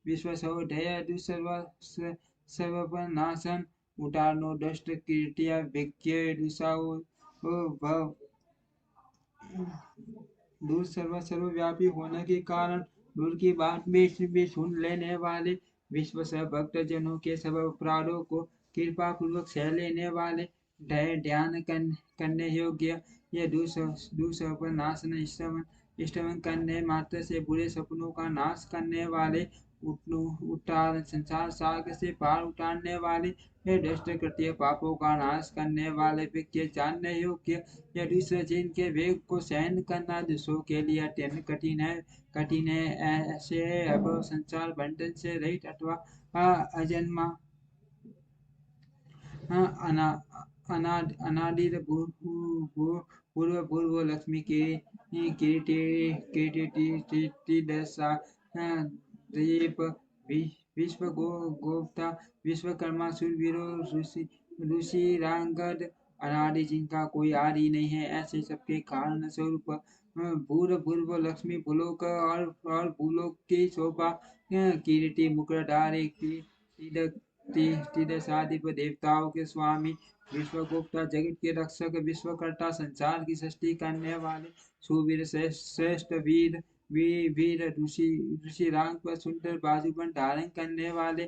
विश्व सौधय दुर्सर्व नाशन उतारनो दष्ट कीर्तिया विज्ञ दुसाओ दूर सर्वव्यापी होने के कारण दूर की बात भी सुन लेने वाले विश्व सब भक्त जनों के सब अपराधों को कृपा पूर्वक सह लेने वाले ध्यान करने योग्य। यह दूसरों पर नाशन इष्टवन करने मात्र से बुरे सपनों का नाश करने वाले, उतार संसार सागर से पार उतारने वाले, यह दुष्ट कृत्य पापों का नाश करने वाले व्यक्ति जानने योग्य। यह दूसरे जिनके वेग को सहन करना दूसरों के लिए अत्यंत कठिन है ऐसे अब संसार बंधन से रहित अथवा अजन्मा अना अनादिर पूर्व पूर्व लक्ष्मी के किरीटी दशा दीप विश्व गोप्ता विश्वकर्मा सूरवीरो ऋषि रांगद अनादि जिनका कोई आदि नहीं है, ऐसे सबके कारण स्वरूप भूर पूर्व लक्ष्मी भूलोक और भूलोक की शोभा किरीटी मुकुटधारी तीदशाधिप देवताओं के स्वामी विश्वगुप्ता जगत के रक्षक विश्वकर्ता संसार की सृष्टि करने वाले सुवीर श्रेष्ठ वीर ऋषि रांग पर सुंदर बाजूबंद धारण करने वाले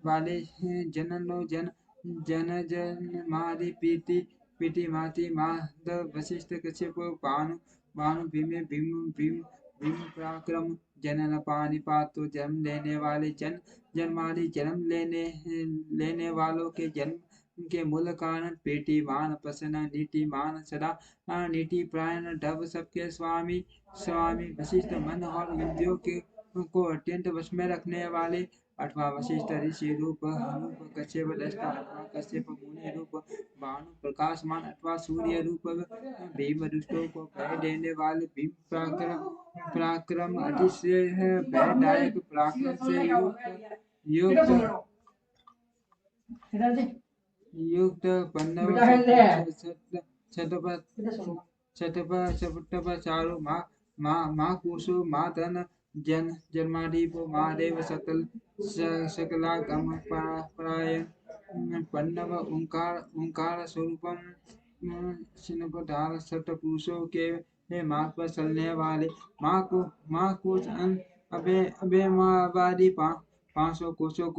वाले जननो जन मारी प्रीति माति माधव वशिष्ठ कश्यप भानु भीम पराक्रम जनन पानी पातो जन्म लेने वाले जन्मादि जन्म लेने वालों के जन्म के मूल कारण प्रीतिमान प्रसन्न नीतिमान सदा नीति प्रायण डब सबके स्वामी वशिष्ठ मन और इंद्रियों के को अत्यंत वश में रखने वाले अथवा वशिष्ठ ऋषि रूप कश्यप दृष्टा अथवा कश्यप मुनि रूप भानु प्रकाशमान अथवा सूर्य रूप भीम दुष्टों को भय देने वाले भीम पराक्रम अतिशय भयदायक पराक्रम से युक्त युक्त पन्नव शतप चारु माँ कुशु माँ धन जन्मादीपो महादेव सकला गम परायण पन्नव ओंकार स्वरूपम शिनपधार सत पुरुषों के मार्ग पर चलने वाले माँ को अबे मावादी 500 कोशों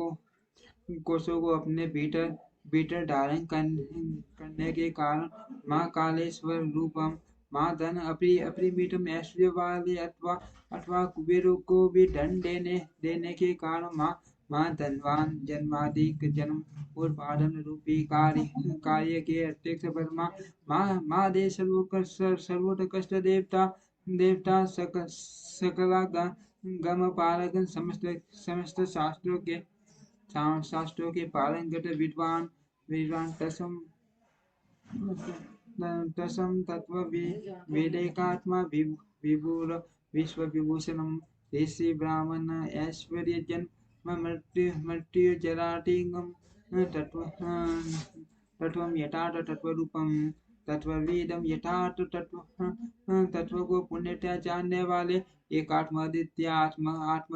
को अपने भीतर धारण करने के कारण माँ कालेश्वर रूपम माँ धन अपरिमितम ऐश्वर्य वाले अथवा कुबेरों को भी धन देने के कारण माँ धनवान जन्माधिक जन्म और पालन रूपी कार्य के अध्यक्ष परमा माँ दे सर्वोत्कृष्ट देवता सकला गम पालक समस्त शास्त्रों के पारंगत विद्वान तसम तत्व वेदेकात्मा विभूर विश्व विभूषणम ऋषि ब्राह्मण ऐश्वर्य जन्म मृत्यु जराटिंगम तत्व यथार्थ तत्व रूपम तत्ववेदम यथार्थ तत्व को पुण्यता जानने वाले एकात्म आदित्य आत्म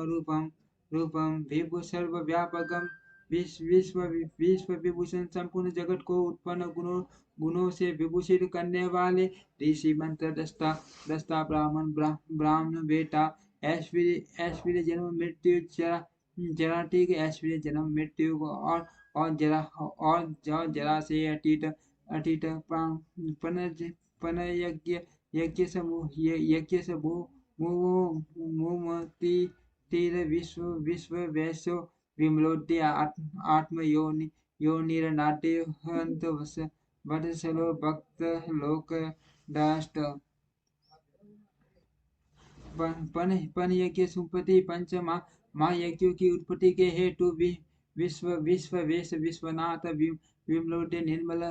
रूपम विभु सर्व व्यापकम विश्व विभूषण संपूर्ण जगत को उत्पन्न गुणों से विभूषित करने वाले ऋषि मंत्र दस्ता ब्राह्मण बेटा ऐश्वर्य जन्म मृत्यु जराटी के ऐश्वर्य जन्म मृत्यु और जरा से अतीत पन यज्ञ समूह तीर विश्व वैश्य विमलोद्य योनिरनाट्य हंत वत्सलो भक्त लोक दाष्ट पन यज्ञ सुपति पंच माँ यज्ञों की उत्पत्ति के हेतु विश्व वेश विश्वनाथ विमलोद्य निर्मल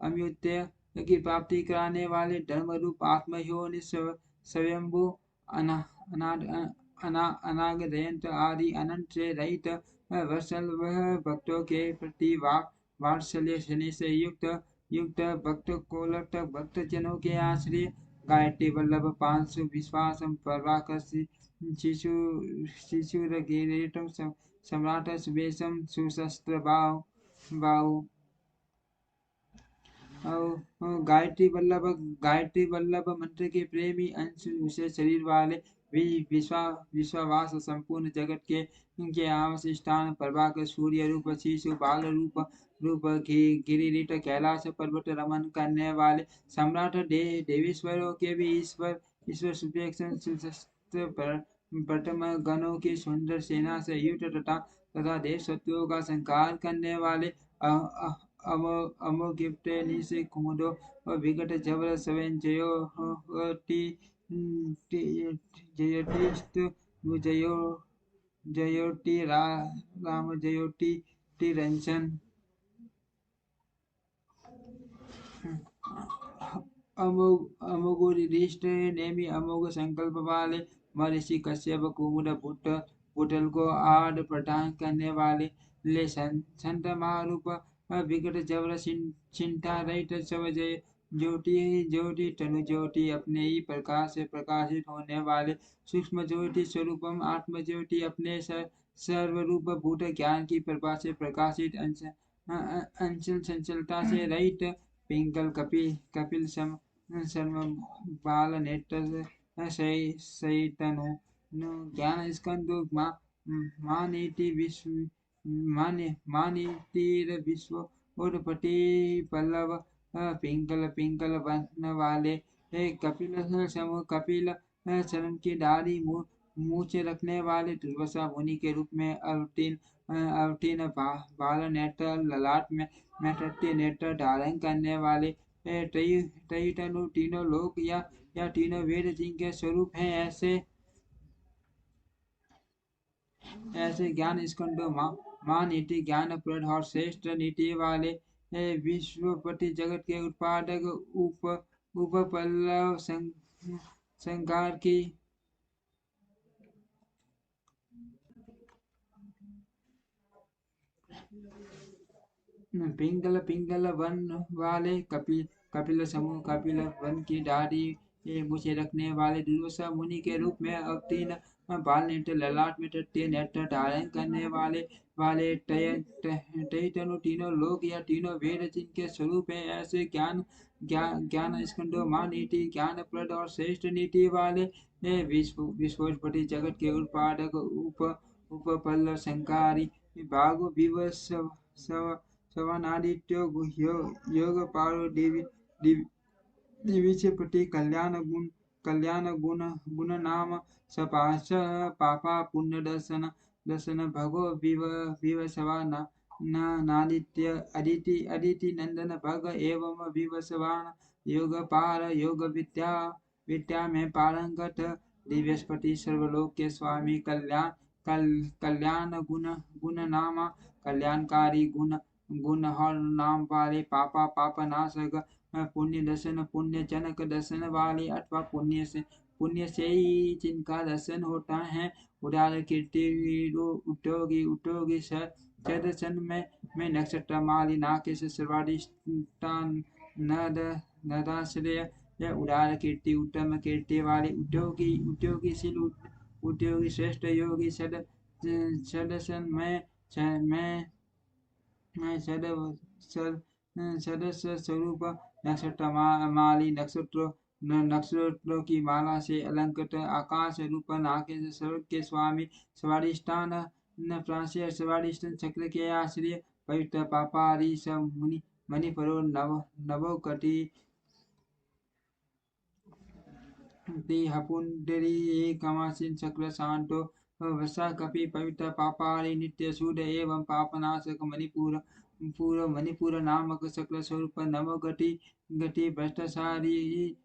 अमृत्य की प्राप्ति कराने वाले धर्म रूप आत्मयोनि स्वयंभू अनागदयंत आदि अनंत से रहित वत्सल वह भक्तों के प्रति वात्सल्य शनि से युक्त भक्त कोलट भक्त जनों के आश्रय गायत्री वल्लभ पांशु विश्वासम प्रभाकर शिशुरगिरीटम सम्राट सुवेशम सुशस्त्र बाहु गायत्री वल्लभ मंत्र के प्रेमी अंश विशेष शरीर वाले विश्वावास संपूर्ण जगत के आवास स्थान प्रभाकर सूर्य रूप शिशु बाल रूप गिरिट कैलाश पर्वत रमन करने वाले सम्राट देवेश्वरों के भी ईश्वर ईश्वर सुपेक्षण प्रथम गणों की सुंदर सेना से युद्ध तथा देव शत्रुओं का संहार करने वाले अमोगिप्त निशे कुमुदो और विकट जबर सवें जयो टी जयोतिस्तु जयो जयोति राम जयोति रंजन अमोघ नेमी अमोघ संकल्प वाले महर्षि कश्यप कुमुद पुटल को आड़ प्रदान करने वाले ले संत महारूप विकट जबर चिंता रहित सब जय ज्योति ज्योति तनु ज्योति अपने ही प्रकाश से प्रकाशित होने वाले सूक्ष्म ज्योति स्वरूपम आत्म ज्योति अपने सर्वरूप भूत ज्ञान की प्रभा से प्रकाशित अंचल चंचलता से रहित पिंगल कपिल सम बाल नेत्र सैतनु ज्ञान स्कंदो मानीति विश्व मानीतिर विश्व उर्पति पल्लव पिंगल वन वाले कपिल समूह कपिल चरण की दाढ़ी मूछे रखने वाले दुर्वासा मुनि के रूप में अवतीर्ण बाल नेत्र ललाट में तृतीय नेत्र धारण करने वाले तयु तनु तीनों लोक या तीनों वेद जिनके स्वरूप हैं ऐसे ज्ञान स्कंदो माँ नीति ज्ञान प्रद और श्रेष्ठ नीति वाले विश्वपति जगत के उत्पादक उप पल्लव संगार की पिंगल वन वाले कपिल समूह कपिल वन की दाढ़ी मुझे रखने वाले दुर्वासा मुनि के रूप में अवतीर्ण बाल नेत्र ललाट में तृतीय नेत्र धारण करने वाले तय तनु तीनों लोक या तीनों वेद जिनके स्वरूप है ऐसे ज्ञान स्कंदो माँ नीति ज्ञान प्रद और श्रेष्ठ नीति वाले विश्वपति जगत के उत्पादक उप पल्लव संकारी बागो विवश सवनादित्यो योग पारो देवी से प्रति कल्याण गुण नाम सपाश पापा पुण्य दर्शन भगो विवसवान नादित्य अदिति नंदन भग एवं विवसवान योग पार योग विद्या में पारंगत दिव्यस्पति सर्वलोक के स्वामी कल्याण गुण नाम कल्याणकारी गुण हर नाम वाले पाप नाशक पुण्य दर्शन पुण्य जनक दर्शन वाले अथवा पुण्य से ही जिनका दर्शन होता है उदार कीर्ति उद्योगी दर्शन में नक्षत्र माली नाकेश सर्वाधिष्ठान नदाश्रय या उदार कीर्ति उत्तम कीर्ति वाले उद्योगीशील उद्योगी श्रेष्ठ योगी सदर्शन में सदस्य स्वरूप नक्षत्र माली नक्षत्रों की माला से अलंकृत आकाश रूप नाकेश स्वर्ग के स्वामी स्वादिष्ठान स्वादिष्ठान चक्र के आश्रय पवित्र पापारी मुनि मणिपरो नवोकटी हपुंडरी कमासीन चक्र शांतो वसा कपि पवित्र पापारी नित्य सूर्य एवं पापनाशक मणिपुर नामक चक्र स्वरूप नव गति भ्रष्टाचारी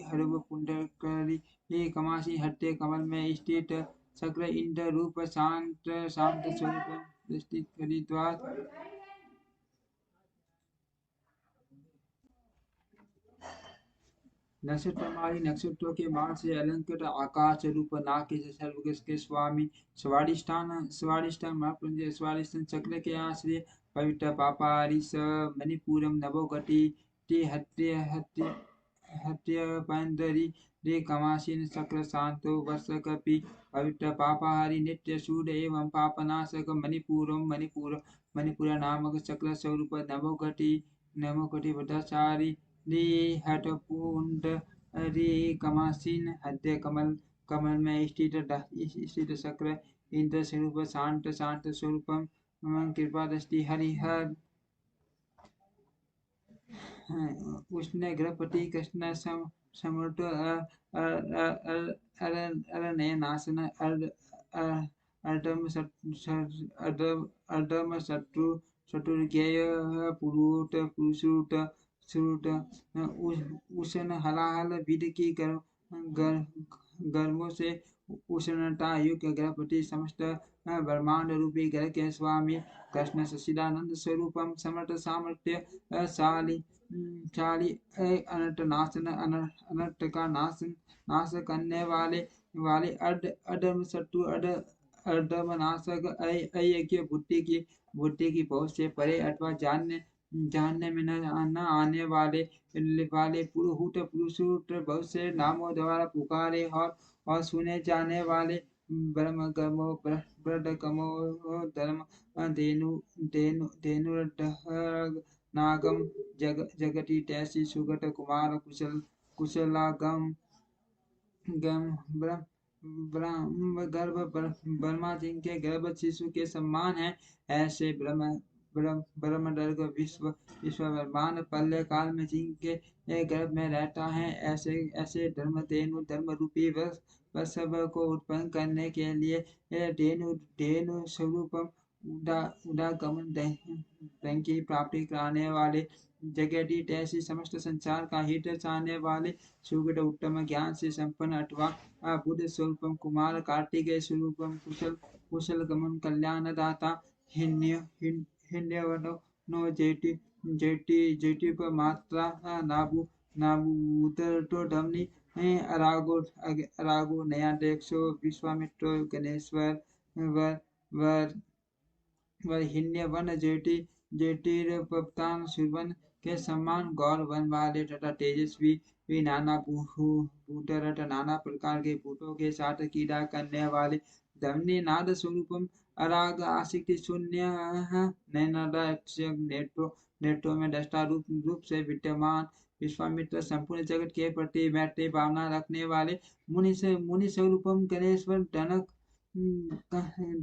हरव पुंडकरी कमासी हट्टे कमल में स्थित चक्र इंद्र रूप शांत स्वरूप दृष्टि हरिद्वार नक्षत्रमाली नक्षत्रों के बाण से अलंकृत आकाश रूप नाकेश सर्व के स्वामी स्वादिष्ठान महापुंज स्वादिष्ठान चक्र के आश्रय पवित्र पापारी स मणिपुरम नवोगति हत्य पंदरी रे कमासीन चक्र शांतो वर्ष कपि पवित्र पापाहारी नित्य सूर्य एवं पापनाशक मणिपुर नामक चक्र स्वरूप नवोगति वधाचारी हटपुंड रे कमासीन हृदय कमल में स्थित शक्र इंद्र स्वरूप शांत शांत स्वरूपम कृपा दृष्टि हरिहर उसने गृहपति कृष्ण समृत अरण्य नाशन अर्धम शत्रुज्ञेय पुरुट पुरुषुट सुरुट उष्ण हलाहल विद की गर्मों से उष्णता युक्त गृहपति समस्त ब्रह्मांड रूपी ग्रह के स्वामी कृष्ण सच्चिदानंद स्वरूपम समर्थ सामर्थ्य शाली चाली अनंत नाशन अनंत का नाश करने वाले अधर्म शत्रु अधर्म नाशक अयज्ञ बुद्धि की पहुंच से परे अथवा जानने में न आने वाले पुरुहूत पुरुषूत बहुत से नामों द्वारा पुकारे और सुने जाने वाले ब्रह्म गमो ब्रड कमो धर्म धेनु नागम जगति तैसी सुगत कुमार कुशलागम गम ब्रह्म गर्भ ब्रह्मा जिनके गर्भ शिशु के समान है ऐसे ब्रह्म दर्ग विश्व ब्रह्मांड पल्ले काल में जिनके गर्भ में रहता है ऐसे धर्म धेनु धर्म रूपी सब को उत्पन्न करने के लिए धेनु स्वरूपम उदागमन की प्राप्ति कराने वाले जगदीश ऐसी समस्त संसार का हित चाहने वाले सुगढ़ उत्तम ज्ञान से संपन्न अथवा बुद्ध स्वरूपम कुमार कार्तिकेय स्वरूपम कुशल गमन कल्याण दाता हिन्यवनो नो जेटी पर मात्रा नाबू उतर तो धमनी अरागो नया देखो विश्वामित्र गणेश्वर वर हिन्य वन जेटिर पप्तान सुवन के समान गौर वन वाले तथा तेजस्वी भी नाना भूतर नाना प्रकार के भूतों के साथ कीड़ा करने वाले धमनी नाद स्वरूपम अराग आसक्ति शून्य नेत्रों में दृष्टा रूप से विद्यमान विश्वामित्र संपूर्ण जगत के प्रति मैत्री भावना रखने वाले मुनि स्वरूपम गणेश्वर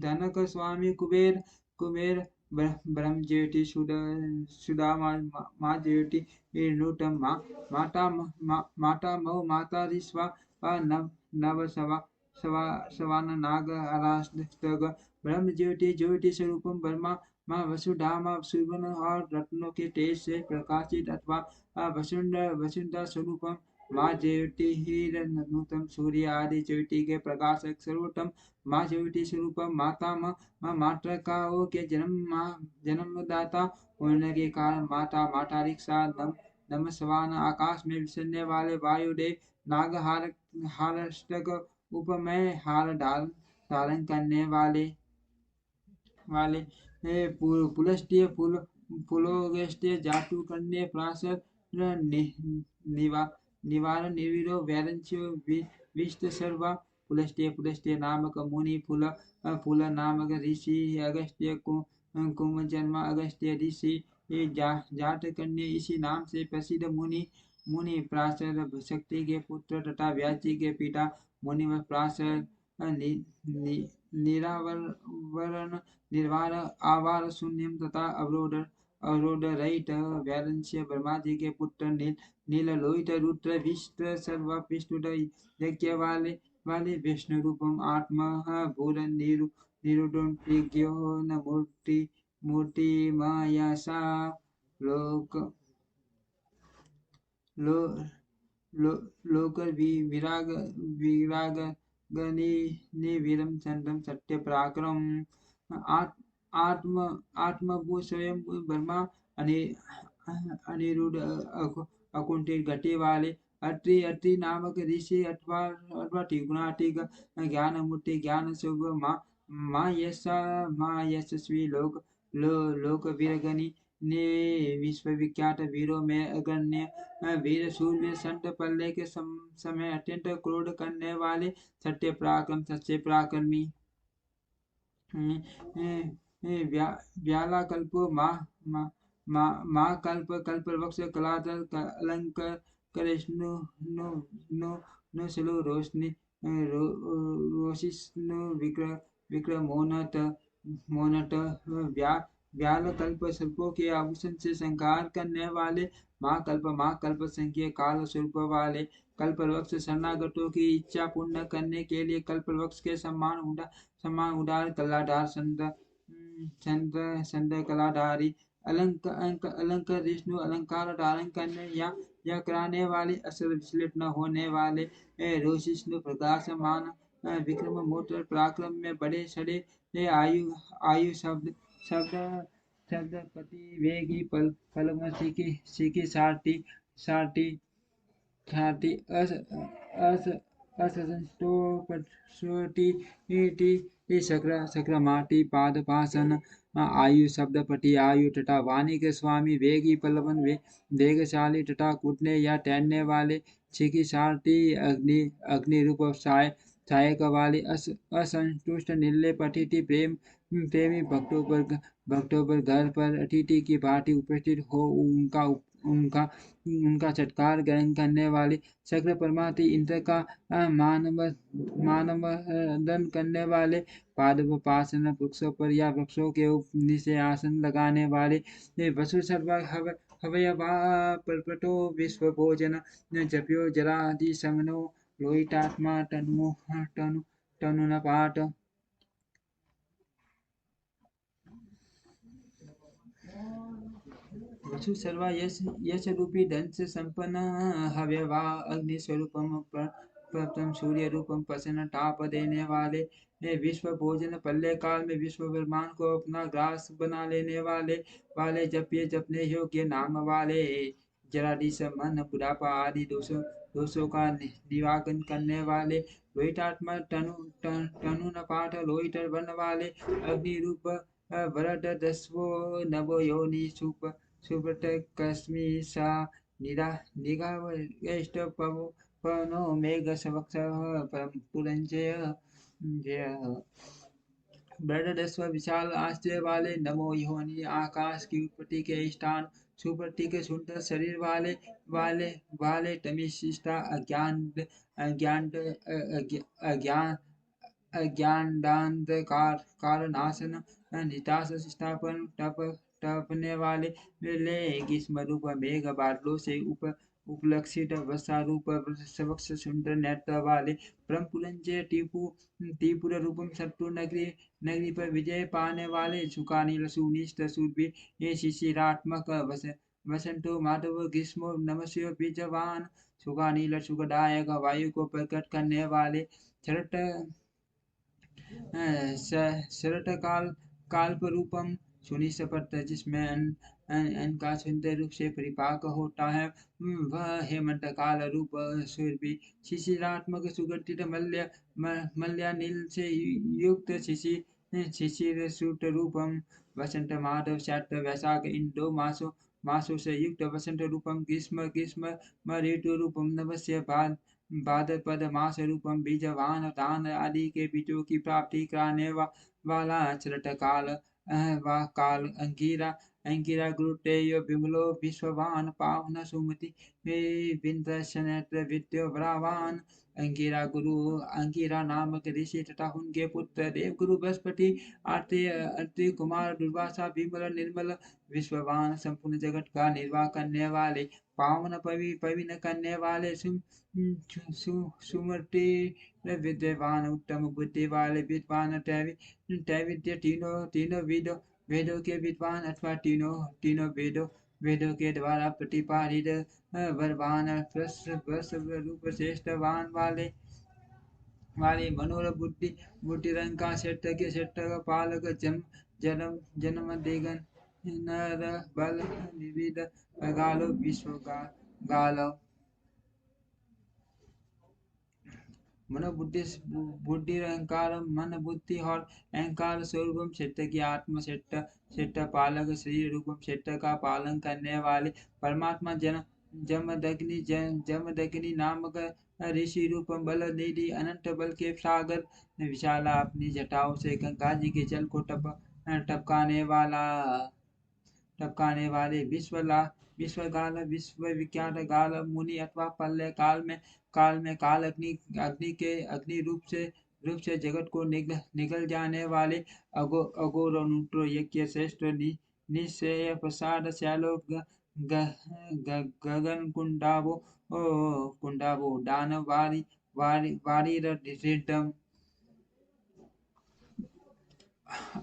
धनक स्वामी कुबेर ब्रह्म ज्योति सुधा माँ ज्योति नूतम माता मऊ माता रिश्वा नव सवान नाग अरास्तग ब्रह्म ज्योति स्वरूपम ब्रह्मा माँ वसुधा माँ सुवन और रत्नों के तेज से प्रकाशित अथवा वसुंधरा स्वरूपम माँ ज्योति ही नूतम सूर्य आदि ज्योति के प्रकाशक सर्वोत्तम माँ ज्योति स्वरूपम माता मात्र का के जन्मदाता होने के कारण माता रिक्शा नम सवान आकाश में विचरने वाले वायुदेव नाग हारष्टक उपमय हार धारण करने वाले पुलस्त्य पुलोगस्त्य जातु कन्या प्रासर निवारण निर्विरो वैरंच्यो विष्ट सर्वा पुलस्त्य नामक मुनि फूल नामक ऋषि अगस्त्य कुम जन्म अगस्त्य ऋषि जात कन्या इसी नाम से प्रसिद्ध मुनि प्रासर शक्ति के पुत्र तथा व्यासी के पिता मुनि व प्रासर निरावरण निर्वार आवार शून्यम तथा अवरोध रहित वैरंस्य ब्रह्मा जी के पुत्र नील लोहित रुद्र विष्ट सर्व विष्णु यज्ञ वाले विष्णु रूपम आत्मा भूर निरुडन न मूर्ति मायासा लोक विराग निविरम चंद्रम सत्य पराक्रम आत्मभू स्वयं ब्रह्मा अनिरुद्ध अकुंठित गति वाले अत्रि नामक ऋषि अथवा त्रिगुणात्मिक ज्ञान मूर्ति ज्ञान शुभ माँ यशस्वी लोक वीरगणी ने विश्वविख्यात वीरों में अग्रण्य वीर सूर्य संत पल्ले के समय अत्यंत क्रोध करने वाले सत्य पराक्रमी व्याला कल्पो माँ कल्प वक्ष कलादल अलंक करेष्णु नो रोशनी रोशिष्णु विक्रमोन्नत व्याल कल्प सर्पों के आभूषण से संहार करने वाले माँ कल्प संख्य काल स्वरूप वाले कल्पवृक्ष शरणागतों की इच्छा पूर्ण करने के लिए कल्पवृक्ष के सम्मान उदार कलाधार संत कलाधारी अलंकार विष्णु अलंकार धारण करने या कराने वाले असल विचलित न होने वाले रोशिष्णु प्रकाशमान विक्रम मोटर पराक्रम में बड़े सड़े आयु आयु शब्द पति वेगी पल सीखी सारथी ख्याति असंतोषी शक्र माटी पाद पासन आयु शब्द पटी आयु तथा वाणी के स्वामी वेगी पलवन वेगशाली तथा कूटने या तैरने वाले छिकी सारथी अग्नि रूप सहायक वाले असंतुष्ट निर्लेप अतिथि प्रेमी भक्तों पर घर पर अतिथि की भांति उपस्थित हो उनका सत्कार ग्रहण करने वाले शक्र परमाति इंद्र का मानवदन करने वाले पादप पासन वृक्षों पर या वृक्षों के नीचे आसन लगाने वाले वसु सर्व हवयवा परपटो विश्व भोजन जप्यो जरादि समनो लोहितात्मा तनु न पाठ वसु सर्वा यश रूपी धन से संपन्न हव्यवा अग्नि स्वरूपम प्रथम सूर्य रूपम प्रसन्न ताप देने वाले विश्व भोजन पल्ले काल में विश्व ब्रह्मांड को अपना ग्रास बना लेने वाले जपने योग्य नाम वाले जरादि मन बुढ़ापा आदि दोषों का निवारण करने वाले लोहितात्मा तनु न पाठ लोहित बन वाले अग्नि रूप वरद दस्वो नवो योनि सुब्रत कस्मी सा निगावष्ट पवनो मेघ सवक्ष परम पुरंजय बृहदस्व विशाल आश्चर्य वाले नमो योनि आकाश की उत्पत्ति के स्थान सुप्रति के सुंदर शरीर वाले तमिशिष्टा अज्ञानदांधकार नाशन निताश स्थापन टपने वाले ग्रीष्म रूप मेघ बादलों से उपलक्षित वर्षा रूप सबक्ष सुंदर नेत्र वाले परम पुरंजय त्रिपुर रूपम शत्रु नगरी पर विजय पाने वाले सुखानील सुनिष्ठ सूर्य ये शिशिरात्मक वसंतो माधव ग्रीष्मो नमस्यो बीजवान सुखानील सुखदायक वायु को प्रकट करने वाले शरत काल्प रूपम सुनिश्चित जिसमें अन्न का सुंदर रूप से परिपाक होता है वह हेमंत काल रूप सूर्य शिशिरात्मक सुगठित मल्यानील से युक्त शिशिर सूट रूपम वसंत माधव शैत्र वैशाख इन दो मासों से युक्त वसंत रूपम ग्रीष्म ऋतु रूपम नवस्य भाद्रपद मास रूपम बीजवान दान आदि के बीजों की प्राप्ति कराने वाला चरट काल अंगिरा गुरुतेय विमलो विश्ववान पावन सुमति विंद्रशनेत्र विद्यो ब्रावान अंगिरा नामक ऋषि तथा उनके पुत्र देव गुरु बृहस्पति आर्ति कुमार दुर्वासा विमल निर्मल विश्ववान संपूर्ण जगत का निर्वाह करने वाले पावन पविन करने वाले सुमति विद्यवान उत्तम बुद्धि वाले विद्वान त्रैविद्य तीनों वेदों के विद्वान अथवा तीनों वेदों के द्वारा प्रतिपादित वरवान रूप श्रेष्ठवान वाले मनोर बुद्धि रंग का क्षेत्र पालक जन्म देगन नर बल निविद गालो विश्व गालो बुद्धि अहंकार मन बुद्धि और अहंकार स्वरूपम क्षेत्र की आत्म क्षेत्र पालक शरीर रूपम क्षेत्र का पालन करने वाले परमात्मा जमदग्नि नामक ऋषि रूपम बल निधि अनंत बल के सागर विशाला अपनी जटाओं से गंगा जी के जल को टपकाने वाला टपकाने वाले विश्वगाल विश्वविख्यात गाल मुनि अथवा प्रलय काल में काल अग्नि रूप से जगत को निगल जाने वाले अघोर अनुट्रो यज्ञ श्रेष्ठ निश्चय प्रसाद श्यालो गगन कुंडाबो दान वारी ऋद्धम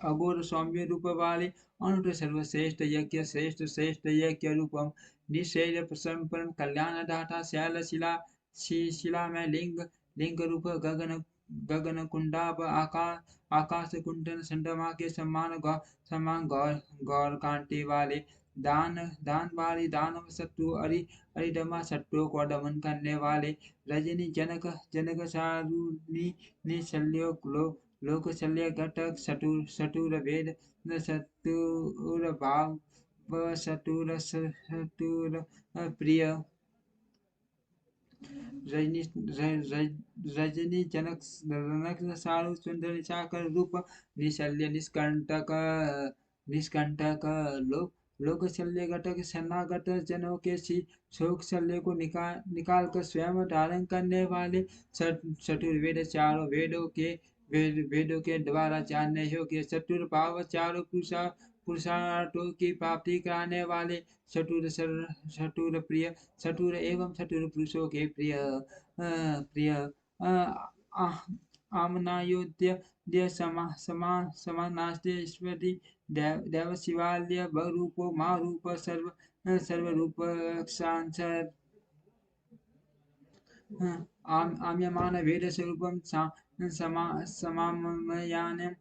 अघोर सौम्य रूप वाले अनुट सर्वश्रेष्ठ यज्ञ श्रेष्ठ यज्ञ रूपम निशैल प्रसन्न परम कल्याण दाता शैल शिला में लिंग रूप गगन कुंडाब आकाश कुंडन चंद्रमा के समान गौर कांति वाले दान वाली दानव शत्रु अरिदमा शत्रु को दमन करने वाले रजनी जनक चारुनी शल्यो लोकशल्य घटक शटुर वेद शतुर भाव शटुर प्रिय रजनी जनक सारु सुंदर निशाकर रूप निशल्य निष्कंटक लोकशल्य घटक शरणागत जनों के शोक शल्य को निकाल कर स्वयं धारण करने वाले चतुर्वेद चारों वेदों के द्वारा जानने योग्य चतुर भाव चारों पुरुषार्थों की प्राप्ति कराने वाले चतुर प्रिय चतुर एवं चतुर पुरुषों के प्रिय आमनायोद्य समानास्ते ईश्वरी देव शिवालय बहुरूपो महारूप सर्वरूप सांसद आम्यमान वेद स्वरूपम समामयानम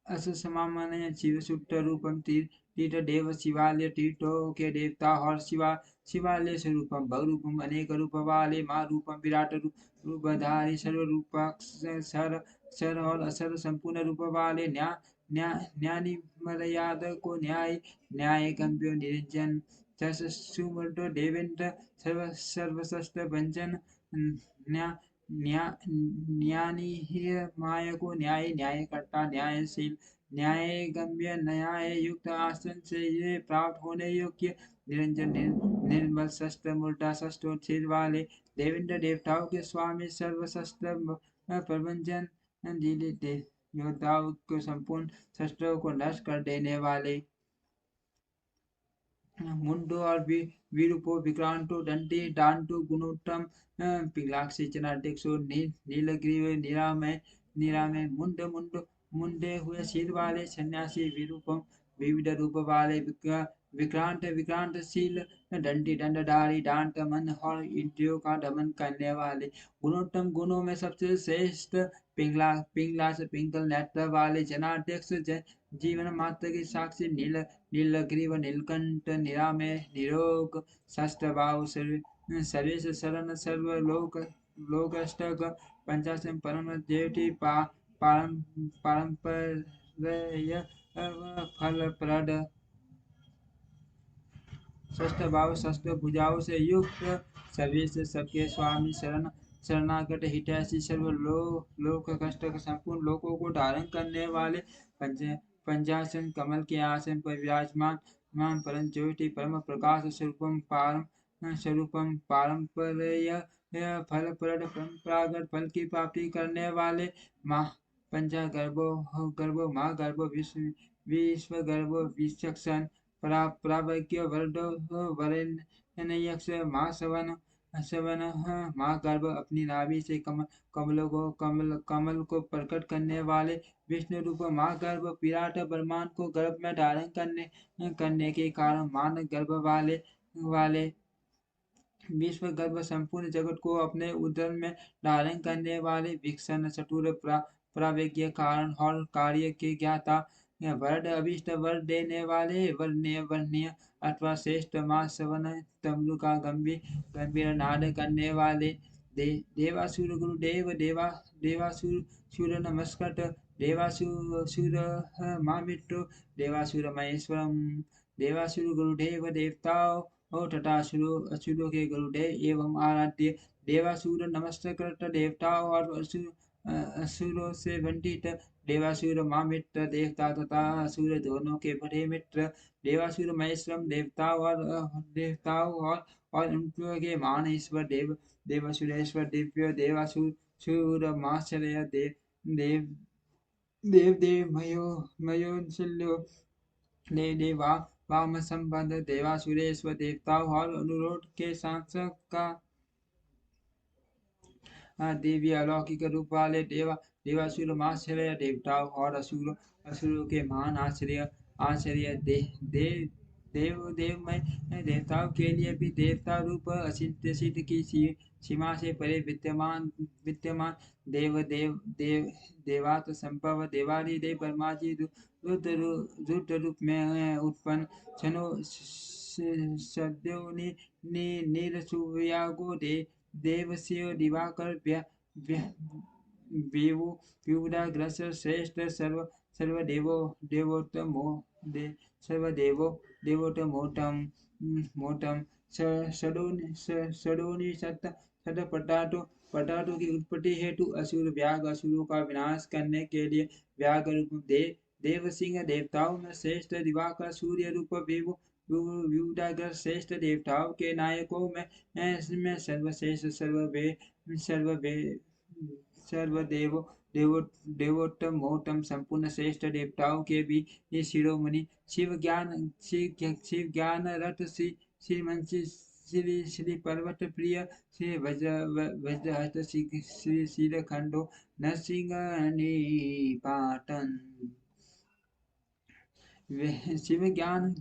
असमामनय शिव सुप्त रूपम तीर्थ देव शिवालय तीर्थों के देवता और शिवालय स्वरूपम बहुरूपम अनेक रूप वाले महारूपम विराट रूपधारी सर और असर संपूर्ण रूप वाले न्यानी मर्याद को न्याय गंभीर निरंजन सुमंतो देवेंद्र सर्वश्रेष्ठ भंजन न्यानी माया को न्याय करता न्यायशील न्याय गम्य न्याय युक्त आसन से ये प्राप्त होने योग्य निरंजन निर्मल शस्त्र मूर्धा शस्त्र सिर वाले देवेंद्र देवताओं के स्वामी सर्वशस्त्र प्रभंजन योद्धाओं को संपूर्ण शस्त्रों को नष्ट कर देने वाले मुंडो और विरूपो विक्रांतो दंडी दांटो गुणोत्तम पिलाक्षी चनाध्यक्षो नीलग्रीव निरामय मुंडे हुए सिर वाले सन्यासी विरूपम विविध रूप वाले विक्रांतशील दंडी दंडधारी दांत मन और इंद्रियों का दमन करने वाले गुणोत्तम गुणों में सबसे श्रेष्ठ पिंगल नेत्र वाले जनाध्यक्ष जीवन मात्र के साक्षी नीलग्रीव नीलकंठ निरामय निरोग शस्त्रभाव सर्वेश शरण सर्वलोकष्टक पंचाशम परम ज्योति पारंपर्य फलप्रद शस्त्र भाव शस्त्र भुजाओं से युक्त सर्वेश सबके स्वामी शरणागत हितैषी सर्व लोक कष्ट संपूर्ण लोकों को धारण करने वाले पंचासन कमल के आसन पर विराजमान परम ज्योति परम प्रकाश स्वरूपम पारंपर्य फलप्रद परंपरागत फल की प्राप्ति करने वाले पंचा गर्भो महागर्भ विश्व गर्भ विचक्षण प्रावज्ञ वर्डो वरेण्य यक्ष महासवन महागर्भ अपनी नाभि से कमल को प्रकट करने वाले विष्णु रूप महागर्भ विराट ब्रह्मांड को गर्भ में धारण करने के कारण मान गर्भ वाले विश्व गर्भ संपूर्ण जगत को अपने उदर में धारण करने वाले विक्षण चतुर प्रावेज्ञ कारण और कार्य के ज्ञाता वर्ड अभिष्ट वर देने वाले वर्णीय अथवा श्रेष्ठ मां सवन तमलु का गंभीर नाद करने वाले देवासुर गुरुदेव देवासुर नमस्कृत देवासुर मामित्र देवासुर महेश्वरम देवासुर गुरुदेव देवताओं तथा असुरों के गुरुदेव एवं आराध्य देवासुर नमस्कृत देवताओं और असुरों से वंचित देवासुर महामित्र देवता तथा असुर दोनों के बड़े मित्र देवासुर महेश्वरम देवताओं और उनके मान ईश्वर देवासुरेश्वर दिव्य देवासुर माश्चर्य देव देव देव मयोन्शल्यो देवा वाम संबंध देवासुरेश्वर देवताओं और अनुरोध के सांसद का देवी अलौकिक रूप वाले देवासुर आश्चर्य देवताओं और असुरों के महान आश्चर्य आश्चर्य देवमय देवताओं के लिए भी देवता रूप अचिंत्य सिद्ध की सीमा से परे विद्यमान देवात संभव देवारी देव ब्रह्मा जी रुद्र रूप में उत्पन्न छनो सद्यो नीरसुव्यागो देवस्य दिवाकर व्यूडाग्रस श्रेष्ठ सर्वदेवो देवोत्तमो सर्वदेवो देवोत्तमोत्तम मोटम षडोनि पटाटो की उत्पत्ति हेतु असुर व्याग असुरों का विनाश करने के लिए व्याग रूप देव सिंह देवताओं में श्रेष्ठ दिवाकर सूर्य रूप व्यूडाग्र श्रेष्ठ देवताओं के नायकों में सर्वश्रेष्ठ सर्वदेव देवोत्तम मोटम संपूर्ण श्रेष्ठ देवताओं के भी ये शिरोमणि शिव ज्ञान रथ श्री पर्वत प्रिय श्री वज्रहस्त श्री शीलखंडो नरसिंह पाटन शिव ज्ञान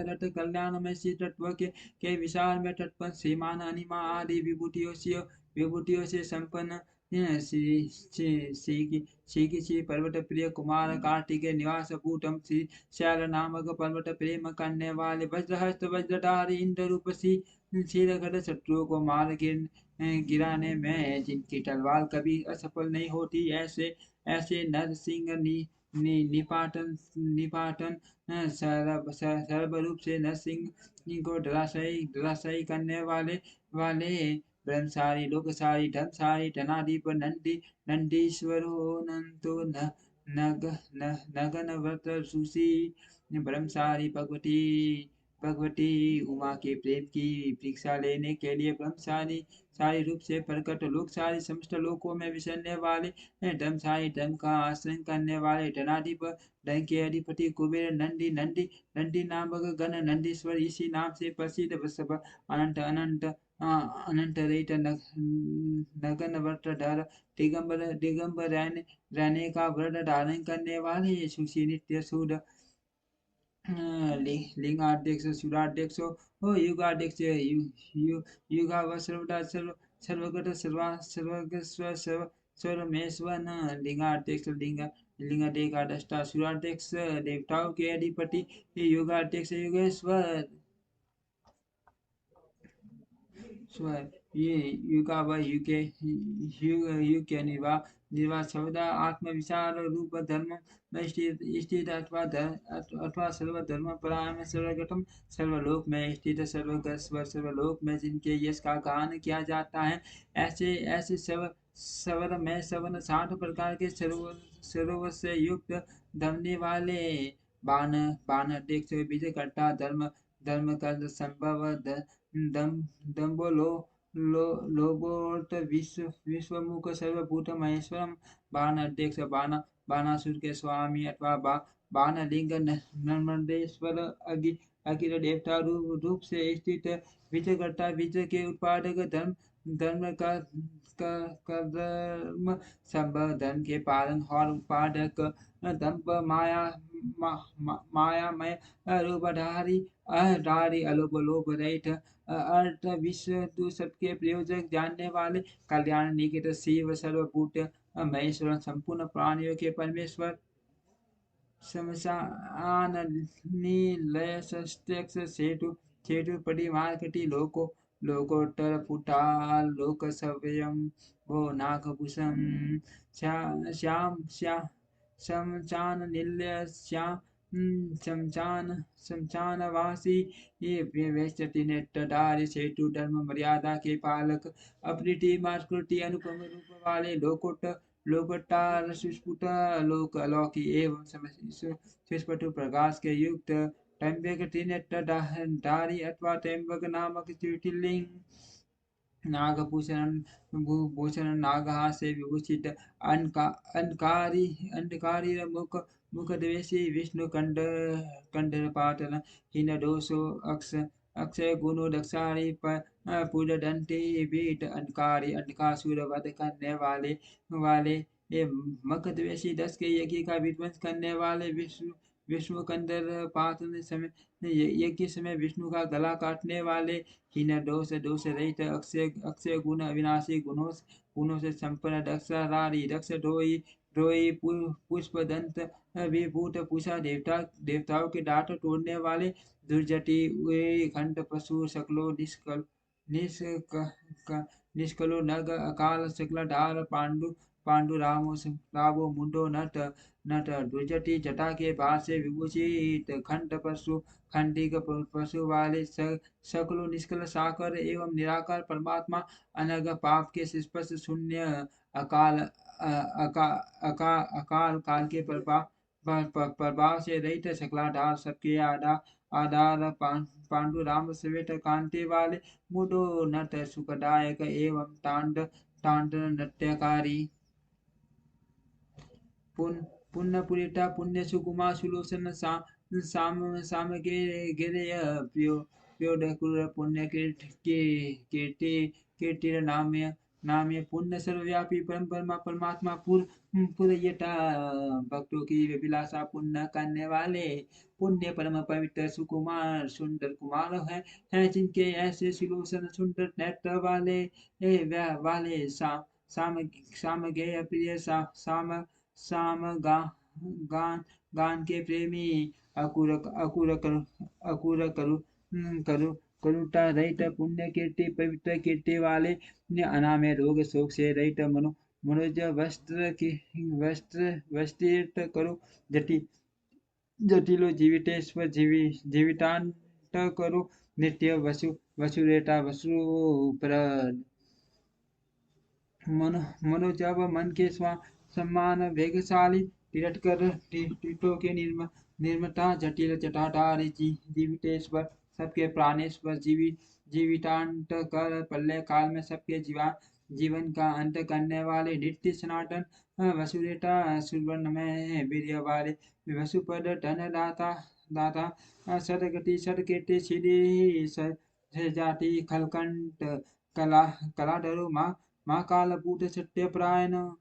रट कल्याण में श्री तत्व के विशाल में तत्पर श्रीमान अनिमा आदि विभूतियों से संपन्न श्री पर्वत प्रिय कुमार कार्तिकेय निवास भूतम श्री शैल नामक पर्वत प्रेम करने वाले वज्रहस्त वज्रधारी इंद्र रूप शीलखंड शत्रुओं को मार गिराने में जिनकी तलवार कभी असफल नहीं होती ऐसे नरसिंह निपाटन सर्वरूप से नरसिंह को धराशायी करने वाले ब्रह्मचारी लोकसारी धर्मसारी धनाधिप नंदीश्वरो नंतो नगन व्रत सुशी ब्रह्मचारी भगवती उमा के प्रेम की परीक्षा लेने के लिए ब्रह्मचारी सारी रूप से प्रकट लोक सारी समस्त लोकों में विचरने वाले धर्मशाली धर्म का आश्रय करने वाले धनाधिप धन के अधिपति कुबेर नंदी नामक गण नंदीश्वर इसी नाम से प्रसिद्ध सब अनंत रहित नगन व्रत धर दिगंबर रहने का व्रत धारण करने वाले सुशी नित्य सूद लिंगाध्यक्ष सुराध्यक्ष युगाध्यक्ष युगा व सर्वदा सर्वगत सर्वमेश्वर लिंगाध्यक्ष लिंग दष्टा सुराध्यक्ष देवताओं के अधिपति युगाध्यक्ष युगेश्वर ये युगा व युग के निर्वाह शब्दा आत्म विचार रूप धर्म स्थित अथवा सर्वधर्म परायण सर्वगतम सर्वलोक में स्थित सर्वलोक में जिनके यश का गान किया जाता है ऐसे सवर में सवन 60 प्रकार के सरोवर से युक्त धमने वाले बाण अध्यक्ष विजय करता धर्म कर्म संभव दम्बो लोभोर्थ विश्वमुख सर्वभूत महेश्वरम बाण अध्यक्ष बाणासुर के स्वामी अथवा बाणलिंग नर्मदेश्वर अखिल देवता रूप से स्थित विजय करता विजय के उत्पादक धर्म का कर्म संभव धर्म के पालन और उत्पादक दंभ मायामय रूपधारी अलोभ लोभ रहित अर्थ विश्व सबके प्रयोजक जानने वाले कल्याण निकित शिव सर्वभूत महेश्वर संपूर्ण प्राणियों के परमेश्वर शमशान नीलय सेतु परिमार्कटी लोकोत्तर पुटाल लोक सव्यम भो नागभूषम शमशान नील्य शमशान वासी ये वैश्यति नेत्रधारी सेतु धर्म मर्यादा के पालक अपृति मास्कृति अनुपम रूप वाले लोकोट्टार सुस्फुट लोक अलौकिक एवं सुस्फुट प्रकाश के युक्त त्र्यंबक त्रिनेत्रधारी अथवा त्र्यंबक नामक ज्योतिर्लिंग नागभूषण भूषण नागहा से विभूषित अंधकारी मुख विष्णु कंडपाटन हीन दोषो अक्षय गुणो दक्षाणी पूर्णदंती बीट अंधकासुर वध करने वाले ये मखद्वेषी 10 के यज्ञ का विध्वंस करने वाले विष्णु कंदर पातन समय यज्ञ के समय विष्णु का गला काटने वाले हीन दोष रहित अक्षय गुण अविनाशी गुणों से संपन्न दक्ष ढोई पुष्प दंत विभूत पूषा देवताओं के दांत तोड़ने वाले दुर्जटी खंड पशु सकलो निष्कलो नग अकाल शकल ढाल पांडु रावो मुंडो नट दुर्जटी जटा के भार से विभूषित खंड पशु खंडिक पशु वाले सकलो निष्कल साकर एवं निराकार परमात्मा अनग पाप के स्पर्श शून्य अकाल अकाल काल के प्रभाव से रहित सकलाधार सबके आधार पांडु राम सवेत कांति वाले मुडो नट सुखदायक एवं तांड नृत्यकारी पुण्य पुरिता पुण्य सुकुमा सुलोचन साम गिरय प्रियोडकुर पुण्य कीर्ति नाम्य पुण्य सर्वव्यापी परमात्मा पुरयटा भक्तों की विलासा पुण्य करने वाले पुण्य परम पवित्र सुकुमार सुंदर कुमार है जिनके ऐसे सुलोचन सुंदर नेत्र वाले साम गेय प्रिय साम गान के प्रेमी अकुर करुणा रहित पुण्य कीर्ति पवित्र कीर्ति वाले अनामय रोग शोक से रहित मनोज वस्त्र करो जटिलो जीवितेश्वर जीवितांत करो नित्य वसुरेता वसुप्रद मनोजव मन के सम्मान वेगशाली तीर्थों के निर्मता जटिल जटाधारी जीवितेश्वर सबके प्राणेश्वर जीवितांत कर प्रलय काल में सबके जीवन का अंत करने वाले नित्य सनातन वसुरेता सुवर्ण में वीर्य वाले वसुपद धन दाता सदगति सदकीर्ति सिद्धि जाति खलकंठ कलाधरो माँ कालभूत सत्य परायण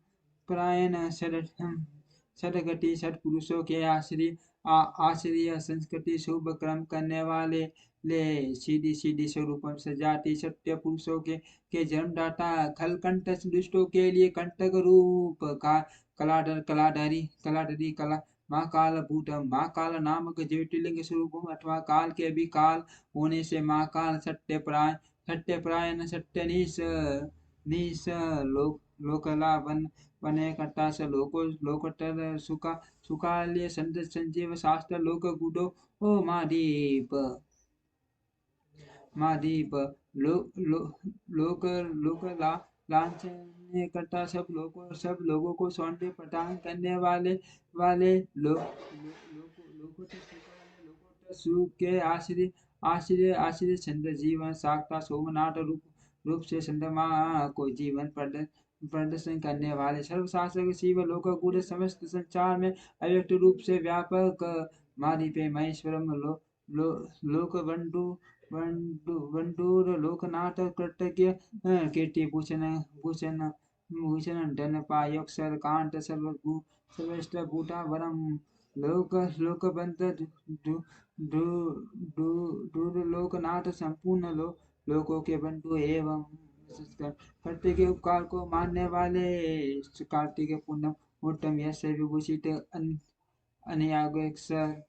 सदगति सत्पुरुषों के आश्रय संस्कृति शुभ कर्म करने वाले ले सीधी स्वरूपम सजाति सत्य पुरुषों के जन्मदाता खलकंठ दुष्टों के लिए कंटक रूप कलाधरी कला माँ काल भूतम माँ काल नामक ज्योतिर्लिंग स्वरूपम अथवा काल के भी काल होने से माँ काल सत्यपरायण सत्यनिश लोकला बने करता स लोकोत्तर सुखाल्य संजीव शास्त्र लोक गुडो ओ महादीप लोक लांछन करता सब लोगों को सौंदर्य प्रदान करने वाले लोकोत्तर सुख के आश्रय चंद्र जीवन साक्षात सोमनाथ रूप से चंद्रमा को जीवन प्रदर्शन करने वाले सर्वशास्त्र शिव लोक गुण समस्त संसार में अव्यक्त रूप से व्यापक मादिपे महेश्वरम लोक बंडूर लोकनाथ कृतज्ञ कीर्ति भूषण धन पायोक्षर कांत सर्वश्रेष्ठ भूता वरम लोकबंध दूर लोकनाथ संपूर्ण लोकों के बंधु एवं कार्तिक के उपकार को मानने वाले कार्तिक पूर्णम उत्तम यश विभूषित अनयागोक्षर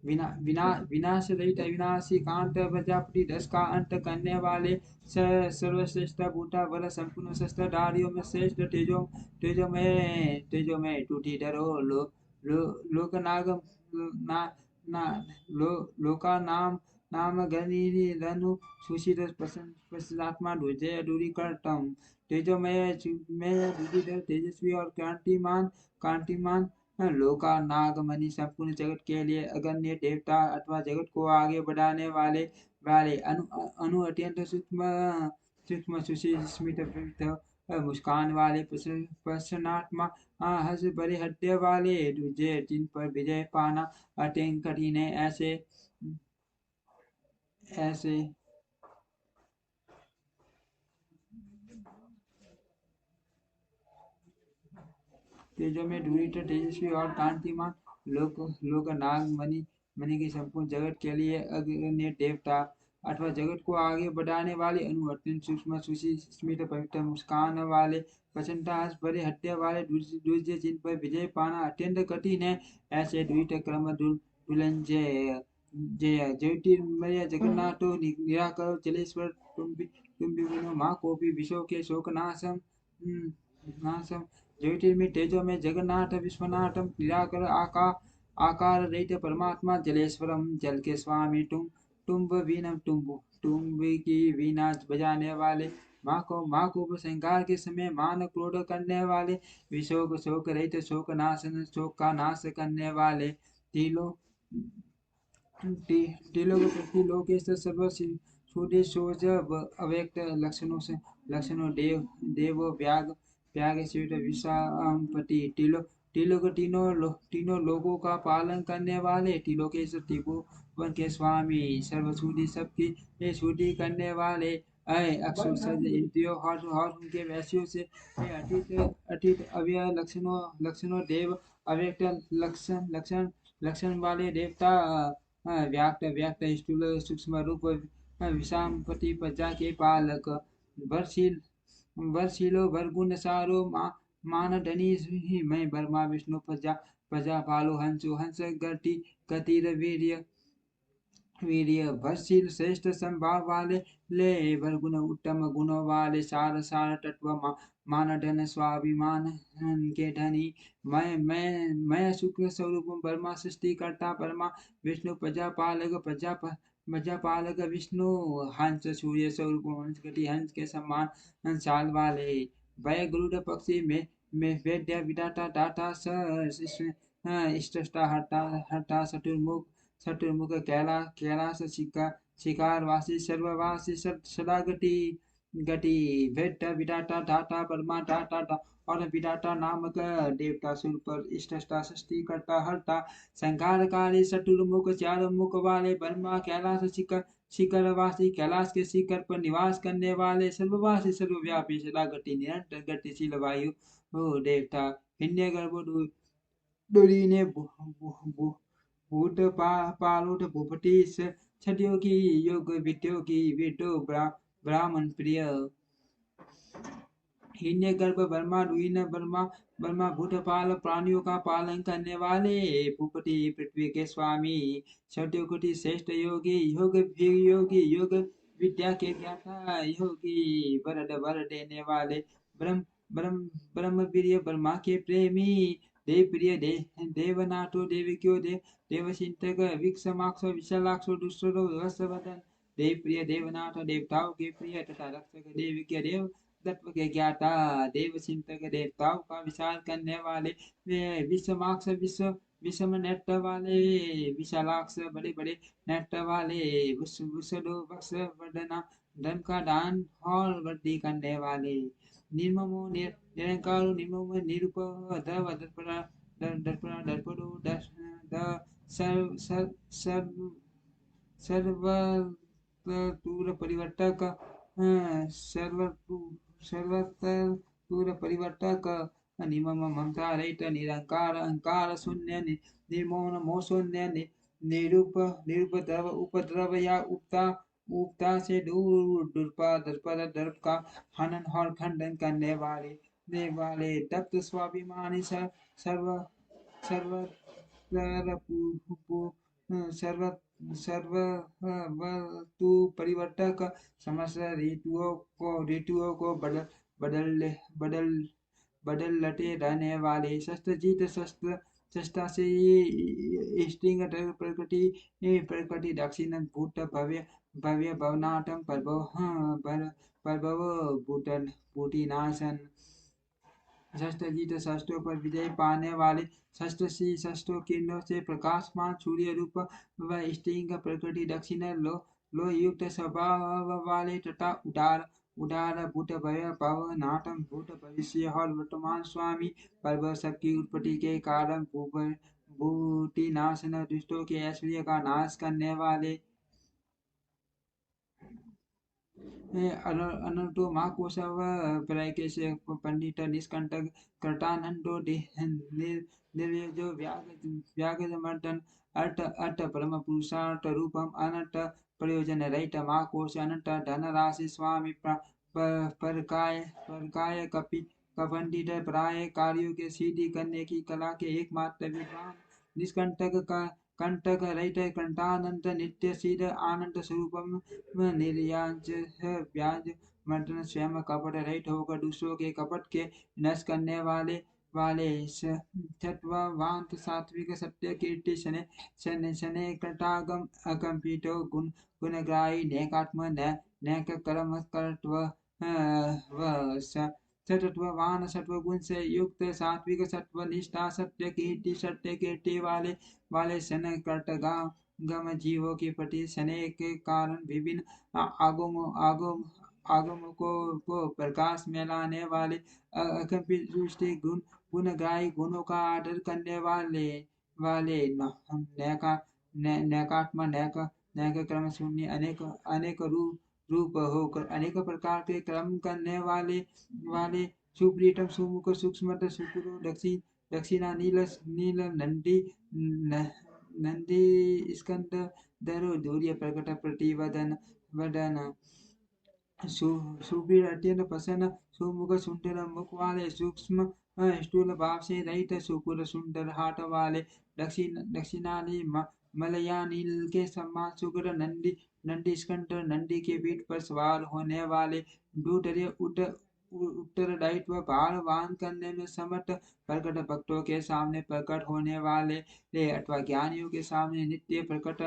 विनाश रहित अविनाशी कांत प्रजापति 10 का अंत करने वाले सर्वश्रेष्ठ भूता बल संपूर्ण शस्त्रधारियों में श्रेष्ठ तेजोमय टूटी डरो लोका नाम गणि रनु सुशील पश्चात्मा ध्वजय दूरी करतम तेजोमय में बुद्धिधर तेजस्वी और कांतिमान कांतिमान लोका नागमणि संपूर्ण जगत के लिए अगण्य देवता अथवा जगत को आगे बढ़ाने वाले वाले अनु अत्यंत सूक्ष्म सूक्ष्म सुस्मित मुस्कान वाले प्रसन्नात्मा हंस बड़े हड्डे वाले दूजे जिन पर विजय पाना अत्यंत कठिन है ऐसे ऐसे तेजो में धूलित तेजस्वी और कांतिमान लोक लोक नाग मणि मणि की संपूर्ण जगत के लिए अग्रण्य देवता अथवा जगत को आगे बढ़ाने वाले अनु अत्यंत सूक्ष्म सुस्मित पवित्र मुस्कान वाले प्रसन्नता हंस भरे हत्या वाले दूसरे जिन पर विजय पाना अत्यंत कठिन है ऐसे द्वित क्रम दुलंजय जय ज्योतिर्मय जगन्नाथ निराकर जलेश्वर तुम भी विनो माँ को भी विश्व के शोक नाशम नाशम ज्योतिर्मय तेजो में जगन्नाथ विश्वनाथम निराकर आकार रहित परमात्मा जलेश्वरम जल के स्वामी तुम्ब वीणम तुम्ब की वीणा बजाने वाले माँ को श्रृंगार के समय मान क्रोध करने वाले विशोक शोक रहित शोक नाशन शोक का नाश करने वाले तीनों त्रिलोक लोकेश सर्व सूर्य अव्यक्त लक्षणों देव व्याग शिव विषापति त्रिलोक तीनों लोगों का पालन करने वाले त्रिलोकेश त्रिभुवन के स्वामी सर्वसूदी सबकी शुद्धि करने वाले अय अक्षर सज इंद्रियों और उनके वैश्यों से अतीत अतीत अव्यय लक्षणों देव अव्यक्त लक्षण लक्षण वाले देवता व्याक्त व्यक्त स्थूल सूक्ष्म रूप विषामपति प्रजा के पालक वर्षील वर्षीलो वर्गुण सारो मान धनी मैं ब्रह्मा विष्णु प्रजा प्रजा पालो हंसो हंस गति गतिर वीर्य वीर्य भरशील श्रेष्ठ संभाव वाले ले वर्गुण उत्तम गुणों वाले सार सार तत्व मान धन स्वाभिमान के धनी मैं शुक्र स्वरूप ब्रह्मा सृष्टि करता परमा विष्णु प्रजापालक प्रजापालक विष्णु हंस सूर्य स्वरूप हंस गति हंस के समान साल वाले भय गरुड़ पक्षी में वेद्य विदाता दाता इष्टष्टा हरता शत्रुमुख कैलाश शिकारवासी सर्ववासी सदा गति गति भेट विदाता दाता परमा दाता और विदाता नामक देवता सुर पर इष्टष्टा सृष्टि करता हरता संहारकारी शत्रुमुख चार मुख वाले ब्रह्मा कैलाश शिखरवासी कैलाश के शिखर पर निवास करने वाले सर्ववासी सर्वव्यापी सदा गति निरंतर गतिशील वायु देवता हिन्य गर्भ डोरी ने भूत पालुट भूपति छठियों की योग विद्यो की विदो ब्राह्मण प्रिय हिन्य गर्भ ब्रह्मा दुहीन ब्रह्मा भूतपाल प्राणियों का पालन करने वाले भूपति पृथ्वी के स्वामी छठ्यों श्रेष्ठ योगी योग विद्या के ज्ञाता योगी वर देने वाले ब्रह्म ब्रह्म ब्रह्म प्रिय ब्रह्मा के प्रेमी देव प्रिय देवनाथो देविक्यो देवचिंतक विक्षमाक्ष विशालाक्ष दुष्टो रसवदन देव प्रिय देवनाथ देवताओं के प्रिय तथा रक्षक देविक्य देव तत्व के ज्ञाता देव चिंतक देवताओं का विचार करने वाले विषमाक्ष विषम नेत्र वाले विशालाक्ष बड़े बड़े नेत्र वाले वुषडो वक्ष वर्धना धन का दान और वृद्धि करने वाले निर्ममो निरंकार निर्मम निरूप दर्पणो सर्वतूर परिवर्तक सर्वतूर परिवर्तक निमम ममता रहित निरंकार अहंकार शून्य निर्मौन मोशून्य निरूप द्रव उपद्रव या उपता से दूर दर्प का हनन और खंडन करने वाले तप्त स्वाभिमानी सर्व सर्व सर्वतु परिवर्तक समस्त ऋतुओं को बदल लटे रहने वाले शस्त्रजीत शस्त्र से स्त्रींग प्रकृति दक्षिण भूत भव्य भव्य भवनाटम प्रभव प्रभव बूटन बूटीनाशन शस्त्र जीत शस्त्रों पर विजय पाने वाले शस्त्र सी शस्त्रों किरणों से प्रकाशमान सूर्य रूप व स्त्रीलिंग प्रकृति दक्षिण लो युक्त स्वभाव वाले तथा उदार उदार भूत भय भव नाटम भूत भविष्य और वर्तमान स्वामी पर्व सबकी उत्पत्ति के कारण भूति नाशन दुष्टों के ऐश्वर्य का नाश करने वाले अनंतो महाकोशव प्रयकेश पंडित निष्कंटक कृतानंदो निर्व्यजो व्याघ्रमर्दन अर्थ अर्थ परम पुरुषार्थ रूपम अनंत प्रयोजन रहित महाकोश अनंत धन राशि स्वामी परकाय कपि पंडित प्राय कार्यों के सिद्धि करने की कला के एकमात्र विद्वान निष्कंटक का कंटक रहित कंठानंत नित्य सिद्ध आनंद स्वरूपम निर्याज व्याज मंत्र स्वयं कपट रहित होकर दूसरों के कपट के नष्ट करने वाले सत्ववान सात्विक सत्य कीर्ति शने शने शने कटागम अकंपितो गुणग्राही नैकात्म नैक कर्म कर्तव व सत्ववान सत्वगुण से युक्त सात्विक सत्व निष्ठा सत्य कीर्ति वाले सन कर्तगा गम जीवों के प्रति स्नेह के कारण विभिन्न आगमों को प्रकाश में लाने वाले अकल्पित दृष्टि गुणग्राही गुणों का आदर करने वाले नैका नैकात्मा नैक क्रम शून्य अनेक अनेक रूप होकर अनेक प्रकार के कर्म करने वाले सुप्रीतम सुमुख सूक्ष्म सुपुरो दक्षिणा नील नंदी नंदी स्कंद धरो धूर्य प्रकट प्रतिवदन वदन सुबीर अत्यंत प्रसन्न सुमुख सुंदर मुख वाले सूक्ष्म स्थूल भाव से रहित सुपुर सुंदर हाथ वाले दक्षिणाली मलया नील के समान सुगर नंदी नंदी स्कंद नंदी के पीठ पर सवार होने वाले दूतरे उत्तरदायित्व भार वहन करने में समर्थ प्रकट भक्तों के सामने प्रकट होने वाले अथवा ज्ञानियों के सामने नित्य प्रकट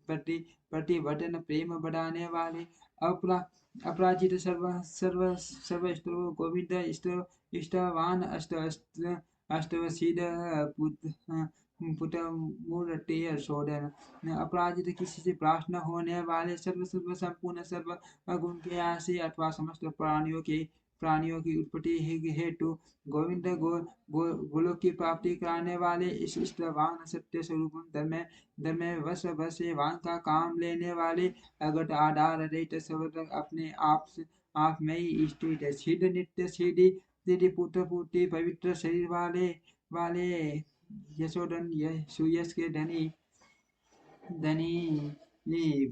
प्रतिवदन प्रेम बढ़ाने वाले अपरा अपराजित सर्व गोविंद इष्टवान अष्टव सिद्ध पुट मूर्ति शोधन अपराजित किसी से प्राप्त न होने वाले सर्व संपूर्ण सर्व गुण के आशी अथवा समस्त प्राणियों की उत्पत्ति हेतु गोविंद गोलोक की प्राप्ति कराने वाले इस इष्टवान सत्य स्वरूप धर्म वश वान का काम लेने वाले अगट आधार रहित सर्वत्र अपने आप में ही स्थित सिद्ध नित्य सिद्धि पुत्र पुत्री पवित्र शरीर वाले यशोधन सुयश के धनी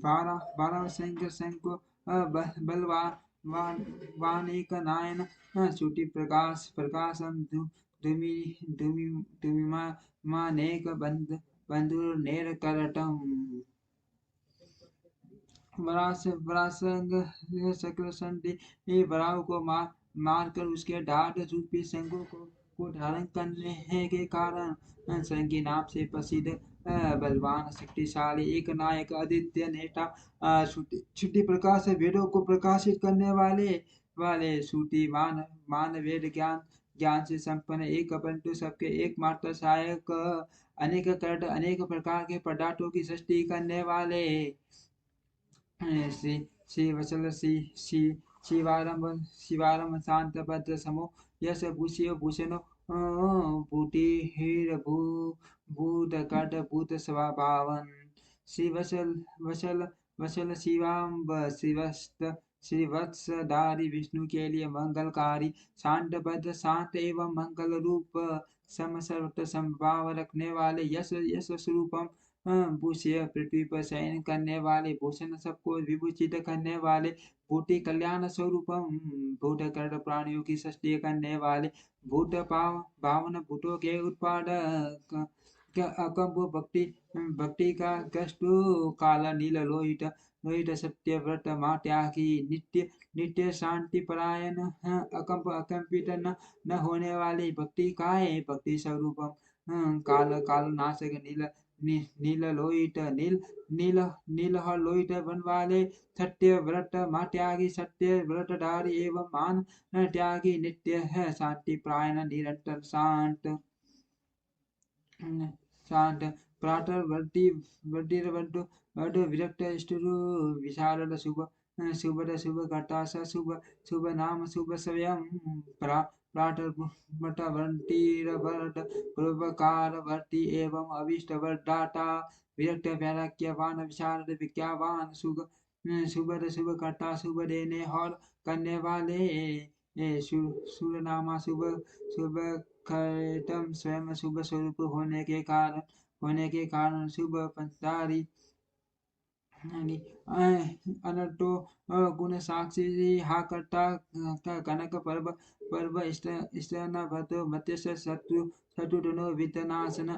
बारह बारह शंको बलवान एक नायन श्रुति प्रकाशम धूमिमानेक बंधुर्नेर करटम वरासंग शक्ल संधि बराव को मारकर उसके ढाढ़ रूपी संगों को धारण करने के कारण संगी नाम से प्रसिद्ध बलवान शक्तिशाली एक नायक आदित्य नेता श्रुति प्रकाश वेदों को प्रकाशित करने वाले श्रुति मान वेद ज्ञान से संपन्न एक परंतु सबके एकमात्र सहायक अनेक कर्ट अनेक प्रकार के पदार्थों की सृष्टि करने वाले श्री वत्सल शिवारंभ शांत भद्र समो यश भूषियो भूषणो भूत कट भूत स्वभावन श्री वसल शिवाम्ब श्रीवत्सधारी विष्णु के लिए मंगलकारी शांत भद्र शांत एवं मंगल रूप सर्वत्र संभाव रखने वाले यश यश स्वरूपम भूष्य पृथ्वी पर शयन करने वाले भूषण सबको विभूषित करने वाले भूति कल्याण स्वरूपम भूत कर्ण प्राणियों की सृष्टि करने वाले भूत भावन भूतों के उत्पादक अकंप भक्ति का कष्ट काला नील लोहित लोहित सत्य व्रत मात्यागी नित्य शांति परायण अकंपित न होने वाली भक्ति का है भक्ति स्वरूपम काल नाशक नीललोहित नीलह लोहित वन वाले, सत्य व्रत त्यागी, सत्य व्रत धारी एवं मान त्यागी, नित्य है शांति प्रायण, निरंतर शांत शांत प्रातः वर्तिरवन्तु वड विरक्त स्टुरु विशारद शुभ कर्ता स शुभ नाम शुभ स्वयं प्रातर्वर्तिरवड पूर्वकार वर्ति एवं अभीष्ट वरदाता, विरक्त वैराग्यवान विशारद विज्ञावान शुभ कर्ता शुभ देने और करने वाले, सूर्यनामा शुभ खैतम स्वयं शुभ स्वरूप होने के कारण शुभ पंचधारी, अनटो गुण साक्षी हा करता, कनक पर्व स्तन भतो मत्स्य शत्रु वितनाशन,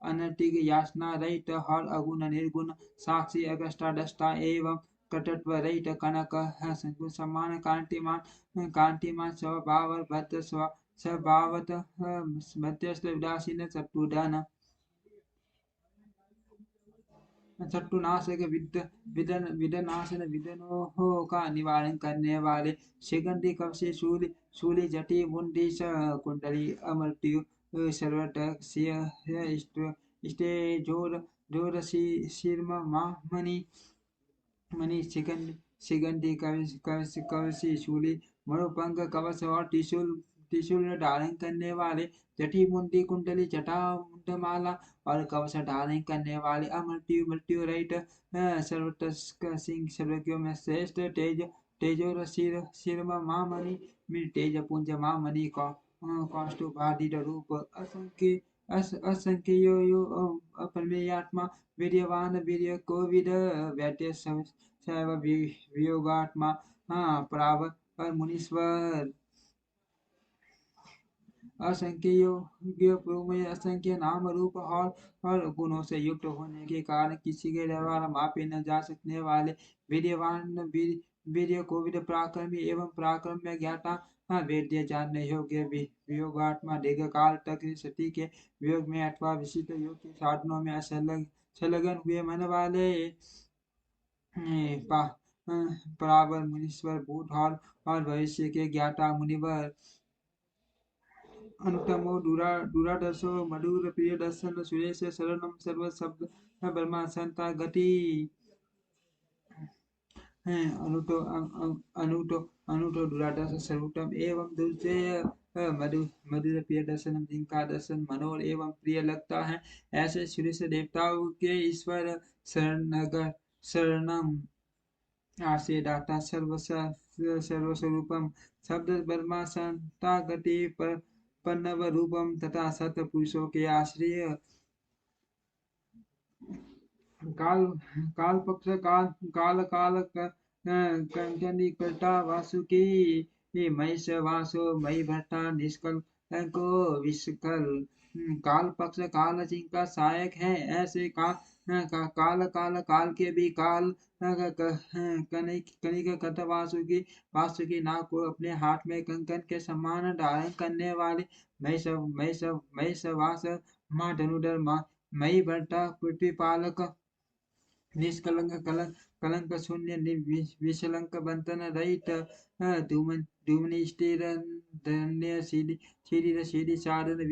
अनटिक याचना रहित हर अगुण निर्गुण साक्षी, अगस्टा दष्टा एवं कटत्व रहित, कनक समान कांतिमान स्वभाव भद्र स्वभावत मध्यस्थ उदासीन शत्रुनाशक विदनाशन विदनों का निवारण करने वाले, शिगंधी कवशी शूली जटी मुंडी कुंडली अमृत्यु सर्वट जोर शीर्म मणि शिगंधी कवशी शूली मनोपंग कवच और त्रिशूल धारण करने वाले, जटी मुंडी कुंडली जटा मुंडमाला और कवच धारण करने वाले, मृत्यु रहित सर्वतस्क सिंह सर्वज्ञों में श्रेष्ठ, तेजोर शिर मामणि तेज पुंज मामणि कौष्टुभादित रूप, असंख्य यो अपरमेयात्मा, वीर्यवान वीर्य कोविद वैद्य सैव वियोगात्मा, प्राव और मुनीश्वर, असंख्य योग्य प्रमेय, असंख्य नाम रूप और गुणों से युक्त होने के कारण किसी के द्वारा मापे न जा सकने वाले, वीर्यवान वीर्य कोविद पराक्रमी एवं पराक्रम में ज्ञाता, वेद्य जानने योग्य वियोगात्मा, दीर्घ काल तक सती के वियोग में अथवा विशिष्ट योग के साधनों में संलग्न हुए मन वाले, परावर मुनीश्वर, भूत और भविष्य के ज्ञाता मुनिवर, अनुतमो दुरादर्शो मधुर प्रिय दर्शन सुरेश शरणम सर्व शब्द ब्रह्मा संता गति, अनुतो दुरादर्श सर्वोत्तम एवं दुर्जय, मधुर प्रिय दर्शन, जिनका दर्शन मनोहर एवं प्रिय लगता है, ऐसे सुरेश देवताओं के ईश्वर शरणम आसे दाता सर्वस्वरूपम, शब्द ब्रह्मा संता गति पन्नव रूपम, तथा सत पुरुषों के आश्रय, काल पक्ष काल कंकनी करता वासुकी, महिष वासो मई भट्टा निष्कल को विष्कल, काल पक्ष काल जिनका सहायक है, ऐसे काल के भी काल, कनिक कथ वासुकी नाग को अपने हाथ में कंकन के समान धारण करने वाले, महिष वास माँ धनुधर मई भट्टा पृथ्वी पालक, निष्कलंक कलंक शून्य विशलंक बंधन रहित, धूमनि स्थिर धन्य सीधी साधन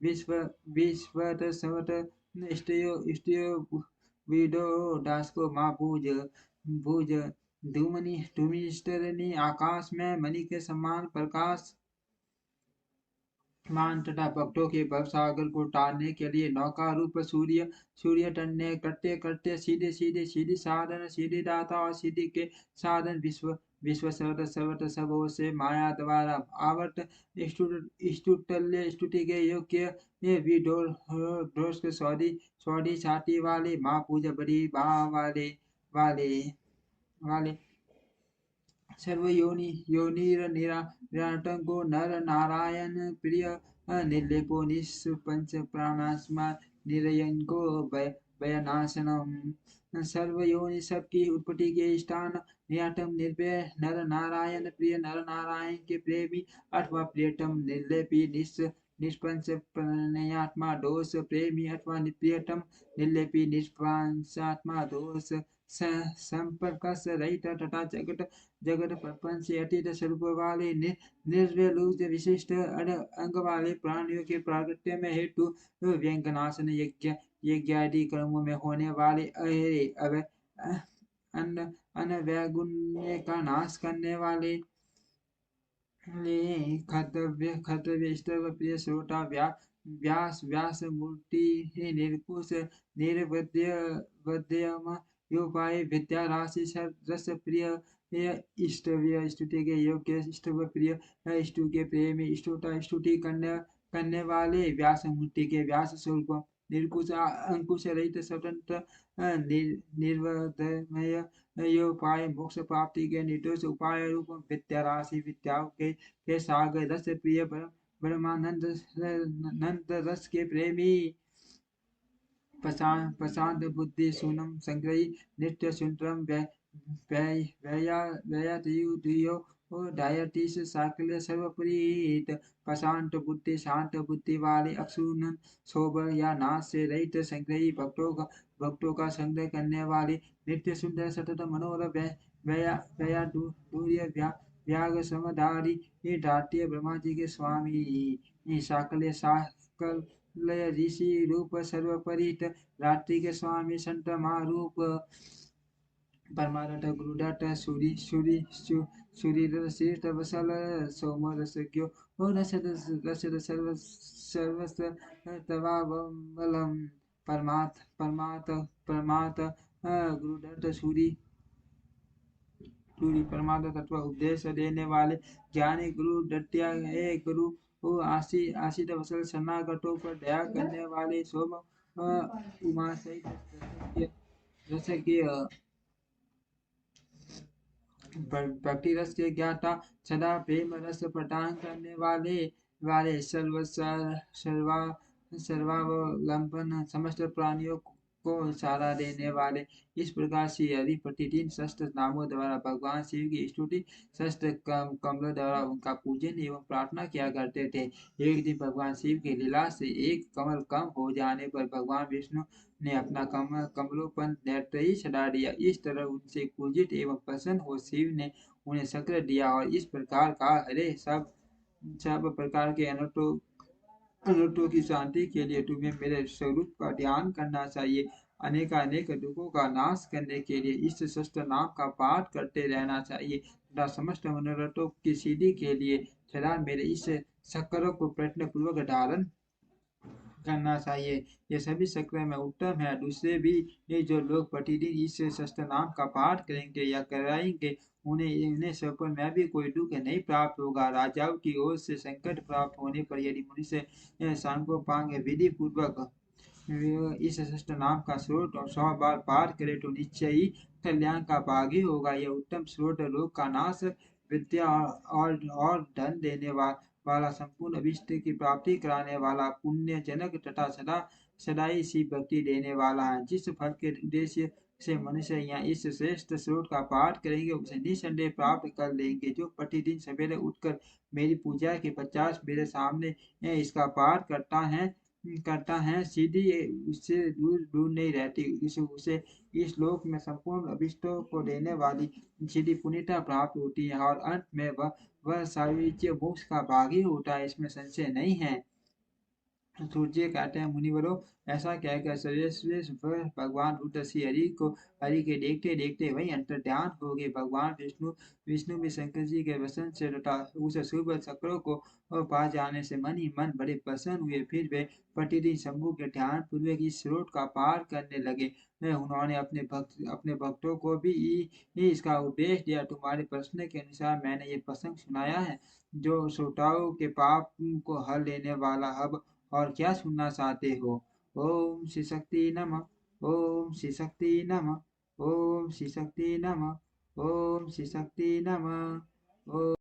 विश्वत सवत इष्टयो विदो दास को माँ भूज धूमनि स्थिर आकाश में मणि के समान प्रकाश मान, तथा भक्तों के भव सागर को टारने के लिए नौका रूप सूर्य टन्ने करते सीधे साधन, सीधे दाता और सीधे के साधन, विश्व सर्वत सबों से माया द्वारा आवर्त, स्तुति के योग्य ये विदोष सौदी छाती वाले, माँ पूजा बड़ी बा वाले सर्व योनिर निराटंको नर नारायण प्रिय, निर्लेपो निष्पंच प्राणात्मा निरयंको भयनाशनम, सर्व योनि सबकी उत्पत्ति के स्थान, निराटम निर्भय नर नारायण प्रिय, नर नारायण के प्रेमी अथवा प्रियतम, निर्लेपी निष्पंस प्रणयात्मा दोष प्रेमी अथवा निप्रियतम निर्लेपी निष्पांसात्मा दोष संपर्क रहित तथा जगत जगत प्रपंच से अतीत स्वरूप वाले निर्वलुज विशिष्ट अंग वाले प्राणियों के प्रागट्य में हेतु व्यंगनाशन यज्ञ यज्ञ आदि कर्मों में होने वाले अनवैगुण्य का नाश करने वाले कर्तव्य कर्तव्य स्तव प्रिय श्रोता व्यास व्यास मूर्ति निर्कुश निर्वद्य वद्यम योपाय विद्या राशि रस प्रिय इष्टव्य स्तुति के योग्य इष्टव प्रिय स्तु के प्रेमी स्तुता स्तुति करने वाले व्यास मूर्ति के व्यास स्वरूप निर्कुश अंकुश रहित स्वतंत्र निर्वधमय उपाय मोक्ष प्राप्ति के निर्दोष उपाय रूप विद्या राशि विद्याओं के सागर रस प्रिय ब्रह्मानंद नंद रस के प्रेमी प्रशांत बुद्धि सुनम संग्रही नित्य सुंदरम व्ययतयुधियो डायतीस साकल्य सर्वप्रीत प्रशांत बुद्धि शांत बुद्धि वाले अक्षुन सोबर या नाश से रहित संग्रही भक्तों का संग्रह करने वाले नित्य सुंदर सतत मनोरथ दूर्य व्याग समधारी दात्य ब्रह्मा जी के स्वामी साकल्य साकल्य ऋषि रूप सर्वपरित रात्रि के स्वामी संत महारूप परमारथ गुरुदत्त सूरी सूरी सूरी श्रेष्ठ वसल सोम रसज्ञो रसद सर्वस्व तवावलम परमात गुरुदत्त सूरी परमात्मा तत्व उपदेश देने वाले ज्ञानी गुरु दत्या हे गुरु आशित वसल शरणागतों पर दया करने वाले सोम उमा सहित रसज्ञ भक्ति रस के ज्ञाता सदा प्रेम रस प्रदान करने वाले सर्वावलंबन समस्त प्राणियों को सहारा देने वाले इस प्रकार से हरि प्रतिदिन शस्त्र नामों द्वारा भगवान शिव की स्तुति शस्त्र कमलों द्वारा उनका पूजन एवं प्रार्थना किया करते थे। एक दिन भगवान शिव की लीला से एक कमल कम हो जाने पर भगवान विष्णु ने अपना कमलोपन नेत्र ही छड़ा दिया। इस तरह उनसे पूजित एवं प्रसन्न हो शिव ने उन्हें शक्र दिया और इस प्रकार का हरे सब प्रकार के अनर्थों की शांति के लिए तुम्हें मेरे स्वरूप का ध्यान करना चाहिए। अनेक दुखों का नाश करने के लिए इस शस्त्र नाम का पाठ करते रहना चाहिए तथा समस्त मनोरथों की सिद्धि के लिए सदा मेरे इस शक्र को प्रयत्न पूर्वक धारण करना चाहिए। ये सभी शक्र में उत्तम है। दूसरे भी जो लोग प्रतिदिन इस शस्त्र नाम का पाठ करेंगे या कराएंगे उन्हें सब पर मैं भी कोई दुख नहीं प्राप्त होगा। राजाओं की ओर से संकट प्राप्त होने पर यदि मुनि से सांगोपांग विधि पूर्वक इस शस्त्र नाम का स्रोत और 100 बार पाठ करे तो निश्चय ही कल्याण का भागी होगा। यह उत्तम स्रोत लोक का नाश विद्या और धन देने वाला संपूर्ण अभिष्ट की प्राप्ति कराने वाला पुण्य जनक तथा सदाई सी भक्ति देने वाला है। जिस फल के उद्देश्य से मनुष्य यहाँ इस श्रेष्ठ स्रोत का पाठ करेंगे उसे निसंदेह प्राप्त कर लेंगे। जो प्रतिदिन सवेरे उठकर मेरी पूजा के 50 मेरे सामने इसका पाठ करता है सीधी उससे दूर नहीं रहती। उसे इस लोक में संपूर्ण अभिष्टों को देने वाली सीधी पुण्यता प्राप्त होती है और अंत में वह सायुज्य मोक्ष का भागी होता है। इसमें संशय नहीं है। सूर्य कहते हैं मुनिवरों ऐसा कहकर सर्वश्रेष्ठ भगवान रुद्र श्री हरि के देखते देखते वही अंतर ध्यान हो गए। भगवान विष्णु भी शंकर जी के वसन से तथा उस शुभ चक्रों को पा जाने से मन ही मन बड़े प्रसन्न हुए। फिर वे प्रतिदिन शंभु के ध्यान पूर्वक इस स्रोत का पार करने लगे। उन्होंने अपने भक्तों को भी इसका उपदेश दिया। तुम्हारे प्रश्न के अनुसार मैंने ये प्रसंग सुनाया है जो श्रोताओं के पाप को हर लेने वाला। अब और क्या सुनना चाहते हो? ओम श्री शक्ति नमः। ओम श्री शक्ति नमः। ओम श्री शक्ति नमः। ओम श्री शक्ति नमः। ओम